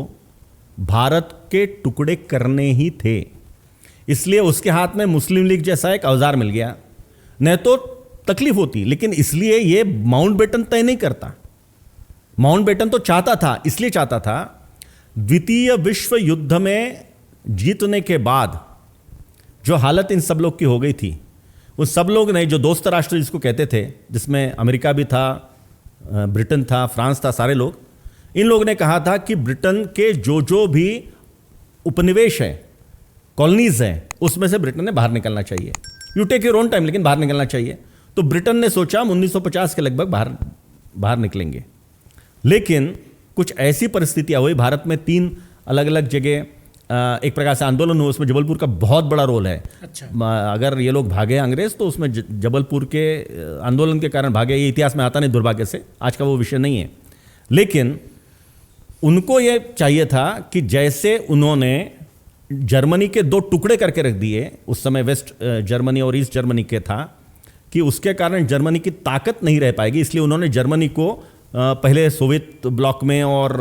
भारत के टुकड़े करने ही थे, इसलिए उसके हाथ में मुस्लिम लीग जैसा एक औजार मिल गया। नहीं तो तकलीफ होती, लेकिन इसलिए ये माउंटबेटन तय नहीं करता। माउंटबेटन तो चाहता था, इसलिए चाहता था द्वितीय विश्व युद्ध में जीतने के बाद जो हालत इन सब लोग की हो गई थी, उस सब लोग ने, जो दोस्त राष्ट्र जिसको कहते थे, जिसमें अमेरिका भी था, ब्रिटेन था, फ्रांस था, सारे लोग, इन लोगों ने कहा था कि ब्रिटेन के जो भी उपनिवेश है, कॉलोनीज हैं, उसमें से ब्रिटेन ने बाहर निकलना चाहिए। You take your own time, लेकिन बाहर निकलना चाहिए। तो ब्रिटेन ने सोचा हम 1950 के लगभग बाहर निकलेंगे। लेकिन कुछ ऐसी परिस्थितियां हुई, भारत में 3 अलग अलग जगह एक प्रकार से आंदोलन हुआ, उसमें जबलपुर का बहुत बड़ा रोल है। अच्छा। अगर ये लोग भागे अंग्रेज तो उसमें जबलपुर के आंदोलन के कारण भागे, ये इतिहास में आता नहीं दुर्भाग्य से, आज का वो विषय नहीं है। लेकिन उनको ये चाहिए था कि जैसे उन्होंने जर्मनी के 2 टुकड़े करके रख दिए, उस समय वेस्ट जर्मनी और ईस्ट जर्मनी के था, कि उसके कारण जर्मनी की ताकत नहीं रह पाएगी, इसलिए उन्होंने जर्मनी को पहले सोवियत ब्लॉक में और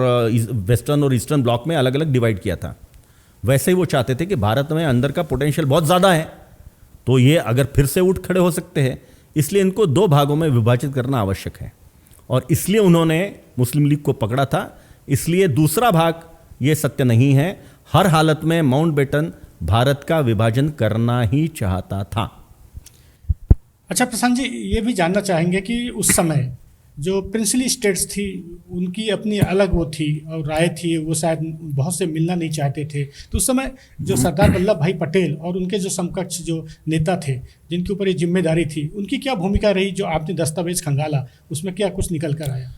वेस्टर्न और ईस्टर्न ब्लॉक में अलग अलग डिवाइड किया था। वैसे ही वो चाहते थे कि भारत में अंदर का पोटेंशियल बहुत ज़्यादा है, तो ये अगर फिर से उठ खड़े हो सकते हैं, इसलिए इनको 2 भागों में विभाजित करना आवश्यक है, और इसलिए उन्होंने मुस्लिम लीग को पकड़ा था। इसलिए दूसरा भाग ये सत्य नहीं है, हर हालत में माउंटबेटन भारत का विभाजन करना ही चाहता था। अच्छा प्रशांत जी, ये भी जानना चाहेंगे कि उस समय जो प्रिंसली स्टेट्स थी उनकी अपनी अलग वो थी और राय थी, वो शायद बहुत से मिलना नहीं चाहते थे, तो उस समय जो सरदार वल्लभ भाई पटेल और उनके जो समकक्ष जो नेता थे जिनके ऊपर ये जिम्मेदारी थी, उनकी क्या भूमिका रही? जो आपने दस्तावेज खंगाला उसमें क्या कुछ निकल कर आया?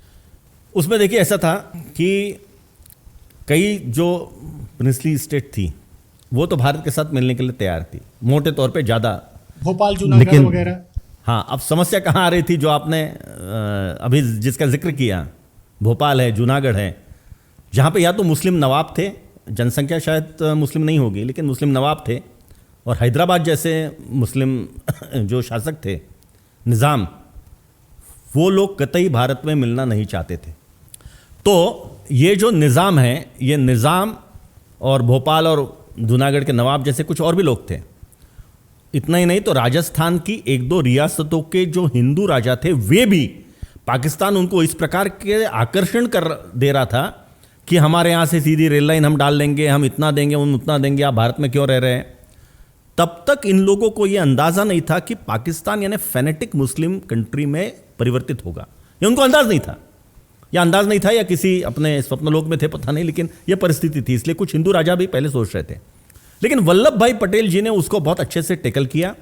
उसमें देखिए, ऐसा था कि कई जो प्रिंसली स्टेट थी वो तो भारत के साथ मिलने के लिए तैयार थी, मोटे तौर पे ज़्यादा, भोपाल, जूनागढ़ वगैरह। हाँ, अब समस्या कहाँ आ रही थी, जो आपने अभी जिसका जिक्र किया, भोपाल है, जूनागढ़ है, जहाँ पे या तो मुस्लिम नवाब थे, जनसंख्या शायद मुस्लिम नहीं होगी लेकिन मुस्लिम नवाब थे, और हैदराबाद जैसे मुस्लिम जो शासक थे, निज़ाम, वो लोग कतई भारत में मिलना नहीं चाहते थे। तो ये जो निज़ाम है, ये निज़ाम और भोपाल और जूनागढ़ के नवाब जैसे कुछ और भी लोग थे। इतना ही नहीं तो राजस्थान की 1-2 रियासतों के जो हिंदू राजा थे, वे भी पाकिस्तान उनको इस प्रकार के आकर्षण कर दे रहा था कि हमारे यहाँ से सीधी रेल लाइन हम डाल देंगे, हम इतना देंगे, हम उतना देंगे, आप भारत में क्यों रह रहे हैं। तब तक इन लोगों को यह अंदाज़ा नहीं था कि पाकिस्तान यानी फेनेटिक मुस्लिम कंट्री में परिवर्तित होगा। ये उनको अंदाज नहीं था, या अंदाज नहीं था, या किसी अपने स्वप्नलोक में थे, पता नहीं, लेकिन यह परिस्थिति थी। इसलिए कुछ हिंदू राजा भी पहले सोच रहे थे, लेकिन वल्लभ भाई पटेल जी ने उसको बहुत अच्छे से टैकल किया।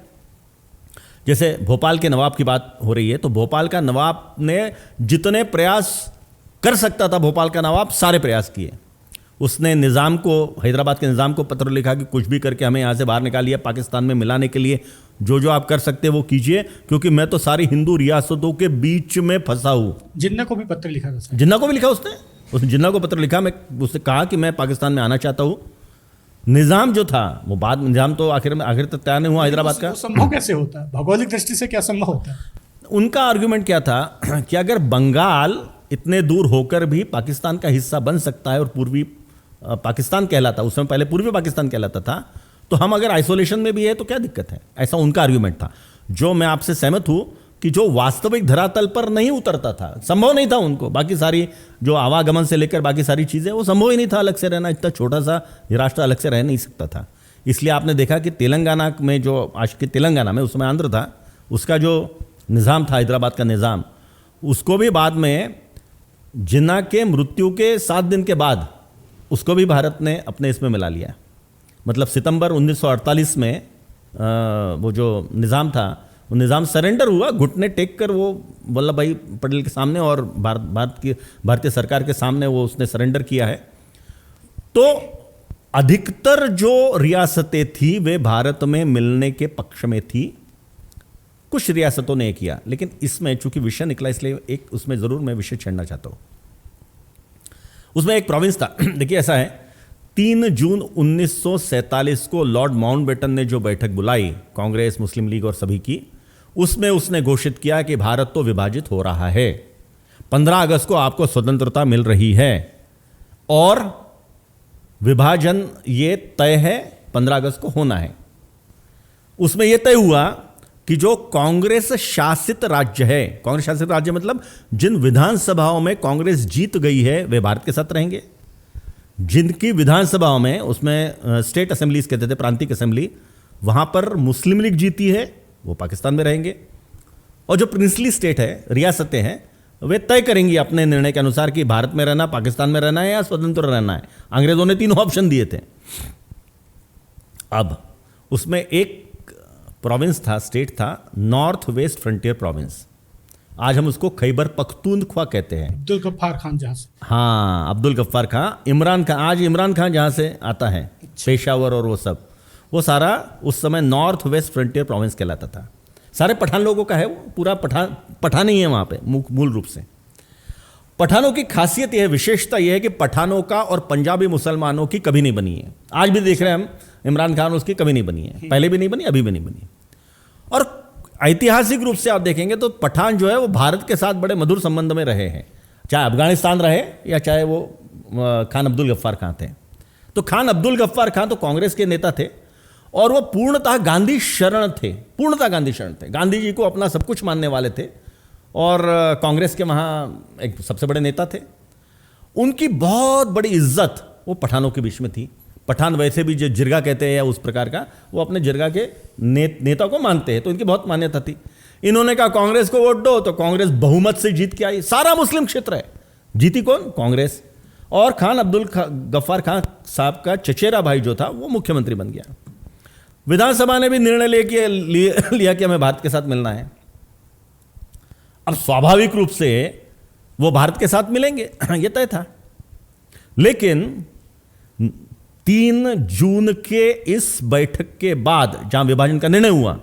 जैसे भोपाल के नवाब की बात हो रही है, तो भोपाल का नवाब ने जितने प्रयास कर सकता था, भोपाल का नवाब सारे प्रयास किए। उसने निज़ाम को, हैदराबाद के निज़ाम को पत्र लिखा कि कुछ भी करके हमें यहाँ से बाहर निकालिए, पाकिस्तान में मिलाने के लिए जो आप कर सकते हैं वो कीजिए, क्योंकि मैं तो सारी हिंदू रियासतों के बीच में फंसा हूँ। जिन्ना को भी पत्र लिखा था। जिन्ना को भी लिखा उसने जिन्ना को पत्र लिखा, मैं उसने कहा कि मैं पाकिस्तान में आना चाहता हूँ। निज़ाम जो था वो बाद, निज़ाम तो आखिर तक तैयार नहीं हुआ हैदराबाद का। संभव कैसे होता है, भौगोलिक दृष्टि से क्या संभव होता है? उनका आर्गुमेंट क्या था कि अगर बंगाल इतने दूर होकर भी पाकिस्तान का हिस्सा बन सकता है और पूर्वी पाकिस्तान कहलाता, उस समय पहले पूर्वी पाकिस्तान कहलाता था, तो हम अगर आइसोलेशन में भी है तो क्या दिक्कत है, ऐसा उनका आर्गुमेंट था। जो मैं आपसे सहमत हूँ कि जो वास्तविक धरातल पर नहीं उतरता था, संभव नहीं था उनको, बाकी सारी जो आवागमन से लेकर बाकी सारी चीज़ें, वो संभव ही नहीं था अलग से रहना। इतना छोटा सा राष्ट्र अलग से रह नहीं सकता था। इसलिए आपने देखा कि तेलंगाना में, जो आज के तेलंगाना में, उस समय आंध्र था, उसका जो निज़ाम था, हैदराबाद का निज़ाम, उसको भी बाद में जिन्ना के मृत्यु के 7 दिन के बाद उसको भी भारत ने अपने इसमें मिला लिया। मतलब सितंबर 1948 में वो जो निज़ाम था, वो निज़ाम सरेंडर हुआ, घुटने टेक कर वो वल्लभ भाई पटेल के सामने और भारतीय सरकार के सामने वो उसने सरेंडर किया है। तो अधिकतर जो रियासतें थी वे भारत में मिलने के पक्ष में थी, कुछ रियासतों ने किया। लेकिन इसमें चूंकि विषय निकला इसलिए एक उसमें जरूर मैं विषय छेड़ना चाहता हूं। उसमें एक प्रोविंस था, देखिए ऐसा है, 3 जून 1947 को लॉर्ड माउंटबेटन ने जो बैठक बुलाई कांग्रेस, मुस्लिम लीग और सभी की, उसमें उसने घोषित किया कि भारत तो विभाजित हो रहा है, 15 अगस्त को आपको स्वतंत्रता मिल रही है और विभाजन ये तय है, 15 अगस्त को होना है। उसमें यह तय हुआ कि जो कांग्रेस शासित राज्य है, कांग्रेस शासित राज्य मतलब जिन विधानसभाओं में कांग्रेस जीत गई है वे भारत के साथ रहेंगे, जिनकी विधानसभाओं में, उसमें स्टेट असेंबलीज कहते थे, प्रांतीय असेंबली, वहां पर मुस्लिम लीग जीती है वो पाकिस्तान में रहेंगे। और जो प्रिंसली स्टेट है, रियासतें हैं, वे तय करेंगी अपने निर्णय के अनुसार कि भारत में रहना, पाकिस्तान में रहना है या स्वतंत्र रहना है। अंग्रेजों ने 3 ऑप्शन दिए थे। अब उसमें एक प्रोविंस था, स्टेट था, नॉर्थ वेस्ट फ्रंटियर प्रोविंस। आज हम उसको खैबर पख्तूनख्वा कहते हैं। अब्दुल गफ्फार खान जहां से, हाँ, अब्दुल गफ्फार खान, इमरान खान, आज इमरान खान जहां से आता है, पेशावर और वो सब, वो सारा उस समय नॉर्थ वेस्ट फ्रंटियर प्रोविंस कहलाता था। सारे पठान लोगों का है, वो पूरा पठान ही है वहां पे मूल रूप से। पठानों की खासियत यह है, विशेषता यह है कि पठानों का और पंजाबी मुसलमानों की कभी नहीं बनी है। आज भी देख रहे हैं हम, इमरान खान, उसकी कभी नहीं बनी है, पहले भी नहीं बनी, अभी भी नहीं बनी। और ऐतिहासिक रूप से आप देखेंगे तो पठान जो है वो भारत के साथ बड़े मधुर संबंध में रहे हैं, चाहे अफगानिस्तान रहे या चाहे वो खान अब्दुल गफ्फार खान थे। तो खान अब्दुल गफ्फार खान तो कांग्रेस के नेता थे और वो पूर्णतः गांधी शरण थे, पूर्णतः गांधी शरण थे, गांधी जी को अपना सब कुछ मानने वाले थे और कांग्रेस के वहाँ एक सबसे बड़े नेता थे। उनकी बहुत बड़ी इज्जत वो पठानों के बीच में थी। पठान वैसे भी जो जिरगा कहते हैं या उस प्रकार का, वो अपने जिरगा के नेता को मानते हैं, तो इनकी बहुत मान्यता थी। इन्होंने कहा कांग्रेस को वोट दो, तो कांग्रेस बहुमत से जीत के आई। सारा मुस्लिम क्षेत्र है, जीती कौन? कांग्रेस। और खान अब्दुल गफ्फार खान साहब का चचेरा भाई जो था वो मुख्यमंत्री बन गया। विधानसभा ने भी निर्णय लिया कि हमें भारत के साथ मिलना है। अब स्वाभाविक रूप से वो भारत के साथ मिलेंगे, यह तय था। लेकिन 3 जून के इस बैठक के बाद, जहां विभाजन का निर्णय हुआ,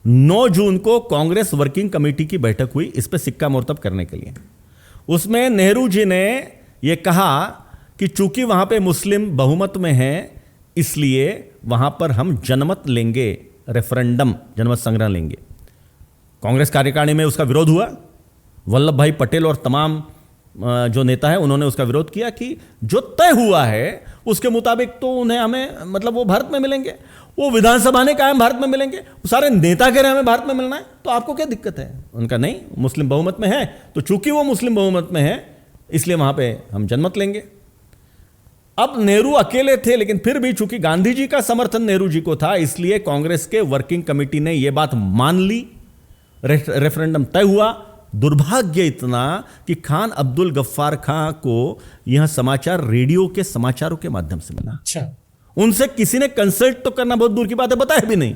9 जून को कांग्रेस वर्किंग कमेटी की बैठक हुई इस पर सिक्का मुर्तब करने के लिए। उसमें नेहरू जी ने यह कहा कि चूंकि वहां पे मुस्लिम बहुमत में हैं, इसलिए वहां पर हम जनमत लेंगे, रेफरेंडम, जनमत संग्रह लेंगे। कांग्रेस कार्यकारिणी में उसका विरोध हुआ। वल्लभ भाई पटेल और तमाम जो नेता है उन्होंने उसका विरोध किया कि जो तय हुआ है उसके मुताबिक तो उन्हें, हमें, मतलब वो भारत में मिलेंगे। वो विधानसभा ने कहा हम भारत में मिलेंगे, सारे नेता कह रहे हैं हमें भारत में मिलना है, तो आपको क्या दिक्कत है? उनका नहीं, मुस्लिम बहुमत में है, तो चूंकि वो मुस्लिम बहुमत में है इसलिए वहां पे हम जनमत लेंगे। अब नेहरू अकेले थे, लेकिन फिर भी चूंकि गांधी जी का समर्थन नेहरू जी को था, इसलिए कांग्रेस के वर्किंग कमेटी ने यह बात मान ली, रेफरेंडम तय हुआ। दुर्भाग्य इतना कि खान अब्दुल गफ्फार खान को यह समाचार रेडियो के समाचारों के माध्यम से मिला। अच्छा, उनसे किसी ने कंसल्ट तो करना बहुत दूर की बात है, बताया भी नहीं।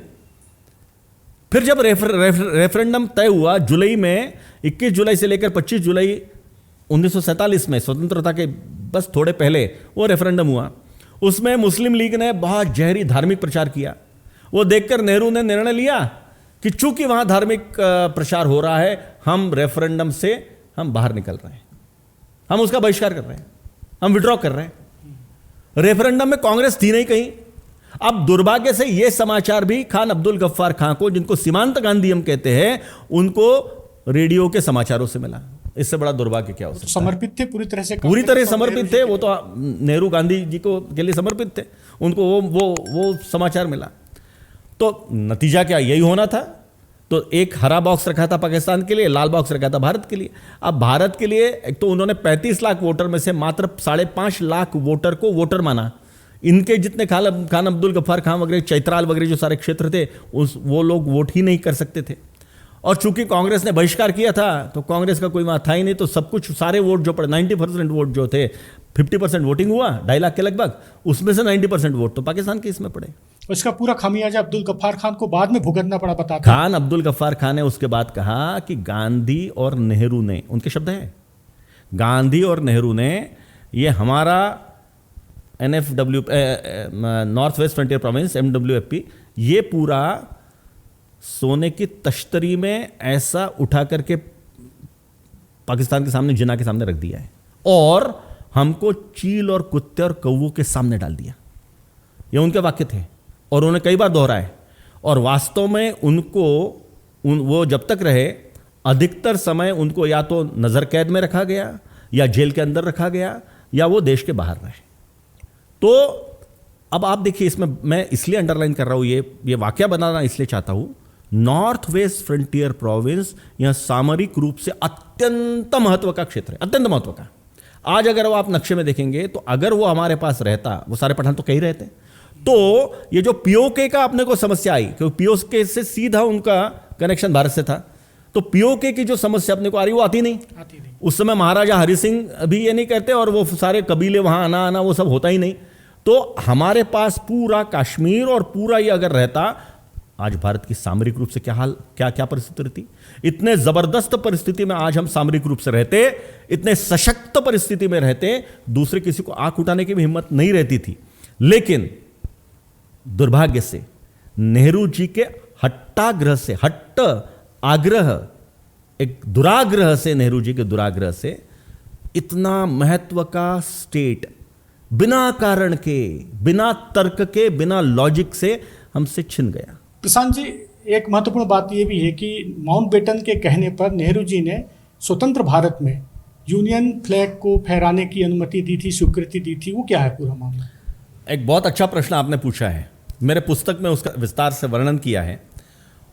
फिर जब रेफरेंडम तय हुआ जुलाई में, 21 जुलाई से लेकर 25 जुलाई 1947 में, स्वतंत्रता के बस थोड़े पहले वो रेफरेंडम हुआ। उसमें मुस्लिम लीग ने बहुत जहरी धार्मिक प्रचार किया। वो देखकर नेहरू ने निर्णय लिया कि चूंकि वहां धार्मिक प्रचार हो रहा है, हम रेफरेंडम से हम बाहर निकल रहे हैं, हम उसका बहिष्कार कर रहे हैं, हम विड्रॉ कर रहे हैं। रेफरेंडम में कांग्रेस थी नहीं कहीं। अब दुर्भाग्य से यह समाचार भी खान अब्दुल गफ्फार खान को, जिनको सीमांत गांधी हम कहते हैं, उनको रेडियो के समाचारों से मिला। इससे बड़ा दुर्भाग्य क्या हो सकता है? समर्पित थे पूरी तरह से, पूरी तरह समर्पित थे वो तो, नेहरू गांधी जी को के लिए समर्पित थे, उनको वो समाचार मिला। तो नतीजा क्या? यही होना था। तो एक हरा बॉक्स रखा था पाकिस्तान के लिए, लाल बॉक्स रखा था भारत के लिए। अब भारत के लिए एक तो उन्होंने 35 लाख वोटर में से मात्र 5.5 लाख वोटर को वोटर माना। इनके जितने खान अब्दुल गफ्फार खान वगैरह, चैत्राल वगैरह जो सारे क्षेत्र थे, वो लोग वोट ही नहीं कर सकते थे। और चूंकि कांग्रेस ने बहिष्कार किया था, तो कांग्रेस का कोई वहां था ही नहीं, तो सब कुछ, सारे वोट जो पड़े, 90% वोट जो थे 50% वोटिंग हुआ 2.5 लाख के लगभग, उसमें से 90% वोट तो पाकिस्तान के इसमें पड़े। इसका पूरा खामियाजा अब्दुल गफ्फार खान को बाद में भुगतना पड़ा, बताते हैं। खान अब्दुल गफ्फार खान ने उसके बाद कहा कि गांधी और नेहरू ने, उनके शब्द हैं, गांधी और नेहरू ने ये हमारा NFW north west frontier province MWFP ये पूरा सोने की तश्तरी में ऐसा उठा करके पाकिस्तान के सामने, जिना के सामने रख दिया है और हमको चील और कुत्ते और कौवों के सामने डाल दिया। ये उनके वाक्य थे और उन्होंने कई बार दोहराए। और वास्तव में उनको वो जब तक रहे अधिकतर समय उनको या तो नजर कैद में रखा गया या जेल के अंदर रखा गया या वो देश के बाहर रहे। तो अब आप देखिए, इसमें मैं इसलिए अंडरलाइन कर रहा हूं, ये वाकया बनाना इसलिए चाहता हूं, नॉर्थ वेस्ट फ्रंटियर प्रोविंस यह सामरिक रूप से अत्यंत महत्व का क्षेत्र है, अत्यंत महत्व का। आज अगर वो आप नक्शे में देखेंगे तो अगर वो हमारे पास रहता, वो सारे पठान तो कहीं रहते, तो ये जो पीओके का अपने को समस्या आई, क्योंकि पीओके से सीधा उनका कनेक्शन भारत से था, तो पीओके की जो समस्या अपने को आ रही वो आती नहीं। उस समय महाराजा हरि सिंह भी ये नहीं कहते और वो सारे कबीले वहां आना वो सब होता ही नहीं। तो हमारे पास पूरा कश्मीर और पूरा ये अगर रहता, आज भारत की सामरिक रूप से क्या परिस्थिति रहती। इतने जबरदस्त परिस्थिति में आज हम सामरिक रूप से रहते, इतने सशक्त परिस्थिति में रहते, दूसरे किसी को आंख उठाने की भी हिम्मत नहीं रहती थी। लेकिन दुर्भाग्य से नेहरू जी के हट्टाग्रह से, हट्ट आग्रह, एक दुराग्रह से, नेहरू जी के दुराग्रह से इतना महत्व का स्टेट बिना कारण के, बिना तर्क के, बिना लॉजिक से हमसे छिन गया। प्रशांत जी, एक महत्वपूर्ण बात यह भी है कि माउंटबेटन के कहने पर नेहरू जी ने स्वतंत्र भारत में यूनियन फ्लैग को फहराने की अनुमति दी थी, स्वीकृति दी थी। वो क्या है पूरा मामला? एक बहुत अच्छा प्रश्न आपने पूछा है। मेरे पुस्तक में उसका विस्तार से वर्णन किया है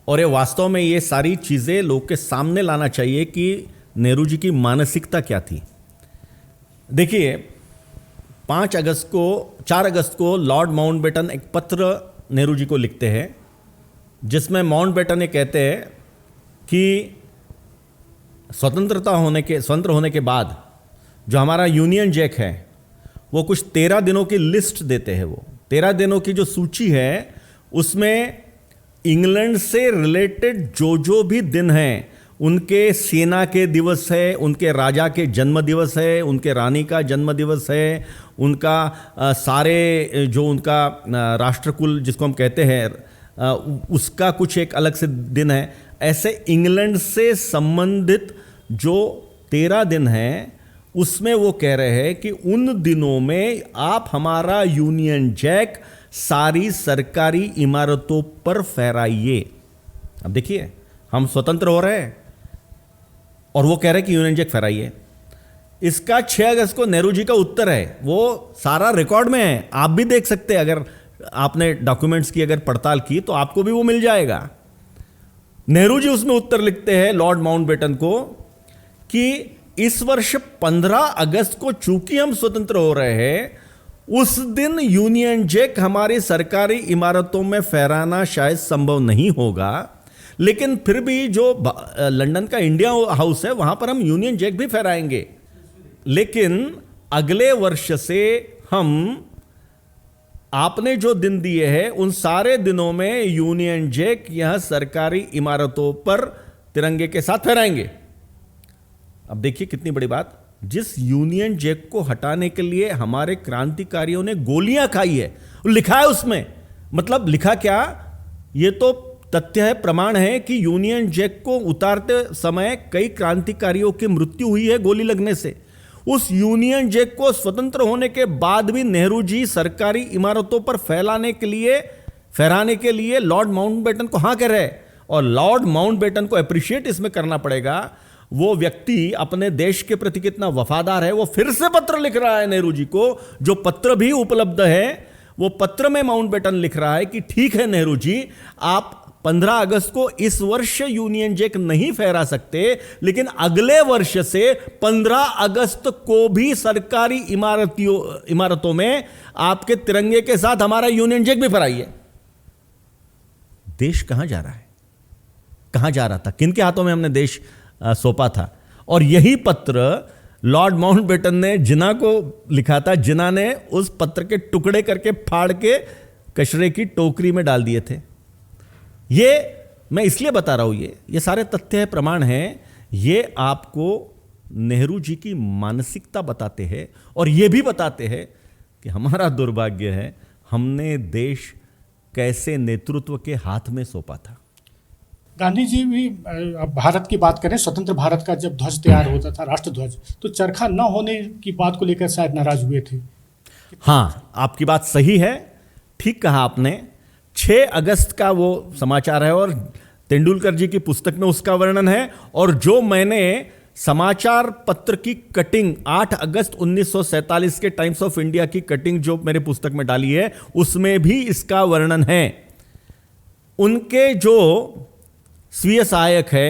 और ये वास्तव में ये सारी चीज़ें लोग के सामने लाना चाहिए कि नेहरू जी की मानसिकता क्या थी। देखिए, 4 अगस्त को लॉर्ड माउंटबेटन एक पत्र नेहरू जी को लिखते हैं, जिसमें माउंटबेटन ये कहते हैं कि स्वतंत्र होने के बाद जो हमारा यूनियन जैक है वो कुछ 13 दिनों की लिस्ट देते हैं। वो 13 दिनों की जो सूची है उसमें इंग्लैंड से रिलेटेड जो भी दिन हैं, उनके सेना के दिवस है, उनके राजा के जन्म दिवस है, उनके रानी का जन्म दिवस है, उनका सारे जो उनका राष्ट्रकुल जिसको हम कहते हैं उसका कुछ एक अलग से दिन है। ऐसे इंग्लैंड से संबंधित जो 13 दिन हैं उसमें वो कह रहे हैं कि उन दिनों में आप हमारा यूनियन जैक सारी सरकारी इमारतों पर फहराइए। अब देखिए, हम स्वतंत्र हो रहे हैं और वो कह रहे हैं कि यूनियन जैक फहराइए। इसका 6 अगस्त को नेहरू जी का उत्तर है, वो सारा रिकॉर्ड में है, आप भी देख सकते हैं। अगर आपने डॉक्यूमेंट्स की अगर पड़ताल की तो आपको भी वो मिल जाएगा। नेहरू जी उसमें उत्तर लिखते हैं लॉर्ड माउंटबेटन को कि इस वर्ष 15 अगस्त को चूंकि हम स्वतंत्र हो रहे हैं, उस दिन यूनियन जैक हमारी सरकारी इमारतों में फहराना शायद संभव नहीं होगा, लेकिन फिर भी जो लंदन का इंडिया हाउस है वहां पर हम यूनियन जैक भी फहराएंगे। लेकिन अगले वर्ष से हम आपने जो दिन दिए हैं उन सारे दिनों में यूनियन जैक यह सरकारी इमारतों पर तिरंगे के साथ फहराएंगे। अब देखिए कितनी बड़ी बात, जिस यूनियन जैक को हटाने के लिए हमारे क्रांतिकारियों ने गोलियां खाई है, लिखा है उसमें। मतलब लिखा क्या, ये तो तथ्य है, प्रमाण है कि यूनियन जैक को उतारते समय कई क्रांतिकारियों की मृत्यु हुई है गोली लगने से। उस यूनियन जैक को स्वतंत्र होने के बाद भी नेहरू जी सरकारी इमारतों पर फहराने के लिए लॉर्ड माउंटबेटन को हां कह रहे हैं। और लॉर्ड माउंटबेटन को अप्रिशिएट इसमें करना पड़ेगा, वो व्यक्ति अपने देश के प्रति कितना वफादार है। वो फिर से पत्र लिख रहा है नेहरू जी को, जो पत्र भी उपलब्ध है। वो पत्र में माउंटबेटन लिख रहा है कि ठीक है नेहरू जी, आप 15 अगस्त को इस वर्ष यूनियन जैक नहीं फहरा सकते, लेकिन अगले वर्ष से 15 अगस्त को भी सरकारी इमारतों में आपके तिरंगे के साथ हमारा यूनियन जैक भी फहराइए। देश कहां जा रहा है, कहां जा रहा था, किन के हाथों में हमने देश सौंपा था? और यही पत्र लॉर्ड माउंटबेटन ने जिन्ना को लिखा था, जिन्ना ने उस पत्र के टुकड़े करके फाड़ के कचरे की टोकरी में डाल दिए थे। ये मैं इसलिए बता रहा हूं, ये सारे तथ्य है, प्रमाण हैं, ये आपको नेहरू जी की मानसिकता बताते हैं और ये भी बताते हैं कि हमारा दुर्भाग्य है, हमने देश कैसे नेतृत्व के हाथ में सौंपा था। गांधी जी भी, अब भारत की बात करें, स्वतंत्र भारत का जब ध्वज तैयार होता था, राष्ट्रध्वज, तो चरखा न होने की बात को लेकर शायद नाराज हुए थे। हाँ, आपकी बात सही है, ठीक कहा आपने। 6 अगस्त का वो समाचार है और तेंदुलकर जी की पुस्तक में उसका वर्णन है, और जो मैंने समाचार पत्र की कटिंग 8 अगस्त 1947 के टाइम्स ऑफ इंडिया की कटिंग जो मेरे पुस्तक में डाली है, उसमें भी इसका वर्णन है। उनके जो स्वीय सहायक है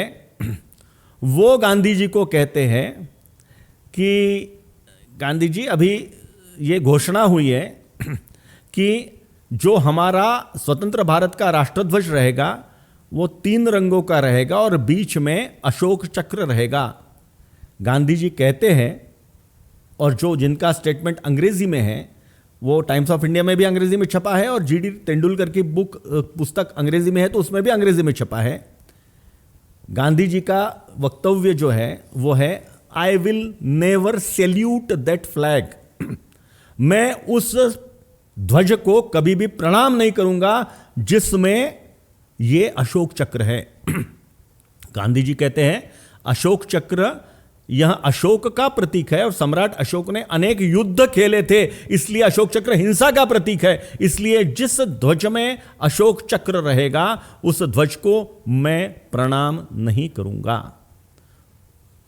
वो गांधी जी को कहते हैं कि गांधी जी, अभी ये घोषणा हुई है कि जो हमारा स्वतंत्र भारत का राष्ट्रध्वज रहेगा वो 3 रंगों का रहेगा और बीच में अशोक चक्र रहेगा। गांधी जी कहते हैं, और जो जिनका स्टेटमेंट अंग्रेजी में है, वो टाइम्स ऑफ इंडिया में भी अंग्रेजी में छपा है और जीडी तेंदुलकर की पुस्तक अंग्रेजी में है तो उसमें भी अंग्रेजी में छपा है। गांधी जी का वक्तव्य जो है वो है, I will never salute that flag. मैं उस ध्वज को कभी भी प्रणाम नहीं करूंगा जिसमें ये अशोक चक्र है। गांधी जी कहते हैं अशोक चक्र यह अशोक का प्रतीक है और सम्राट अशोक ने अनेक युद्ध खेले थे, इसलिए अशोक चक्र हिंसा का प्रतीक है। इसलिए जिस ध्वज में अशोक चक्र रहेगा उस ध्वज को मैं प्रणाम नहीं करूंगा।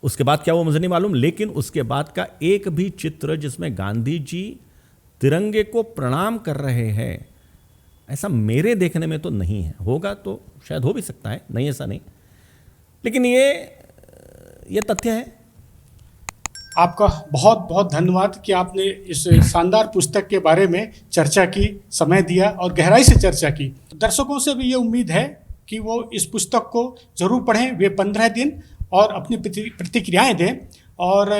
उसके बाद क्या वो मुझे नहीं मालूम, लेकिन उसके बाद का एक भी चित्र जिसमें गांधी जी तिरंगे को प्रणाम कर रहे हैं, ऐसा मेरे देखने में तो नहीं है। होगा तो शायद हो भी सकता है, नहीं ऐसा नहीं, लेकिन ये तथ्य है। आपका बहुत बहुत धन्यवाद कि आपने इस शानदार पुस्तक के बारे में चर्चा की, समय दिया और गहराई से चर्चा की। दर्शकों से भी ये उम्मीद है कि वो इस पुस्तक को जरूर पढ़ें, वे 15 दिन और अपनी प्रतिक्रियाएं दें। और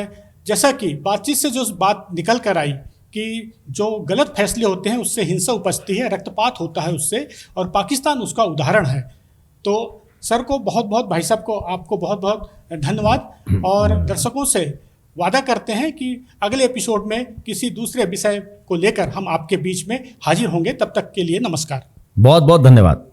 जैसा कि बातचीत से जो बात निकल कर आई कि जो गलत फैसले होते हैं उससे हिंसा उपजती है, रक्तपात होता है उससे, और पाकिस्तान उसका उदाहरण है। तो सर को बहुत बहुत, भाई साहब को, आपको बहुत बहुत धन्यवाद। और दर्शकों से वादा करते हैं कि अगले एपिसोड में किसी दूसरे विषय को लेकर हम आपके बीच में हाजिर होंगे। तब तक के लिए नमस्कार। बहुत बहुत धन्यवाद।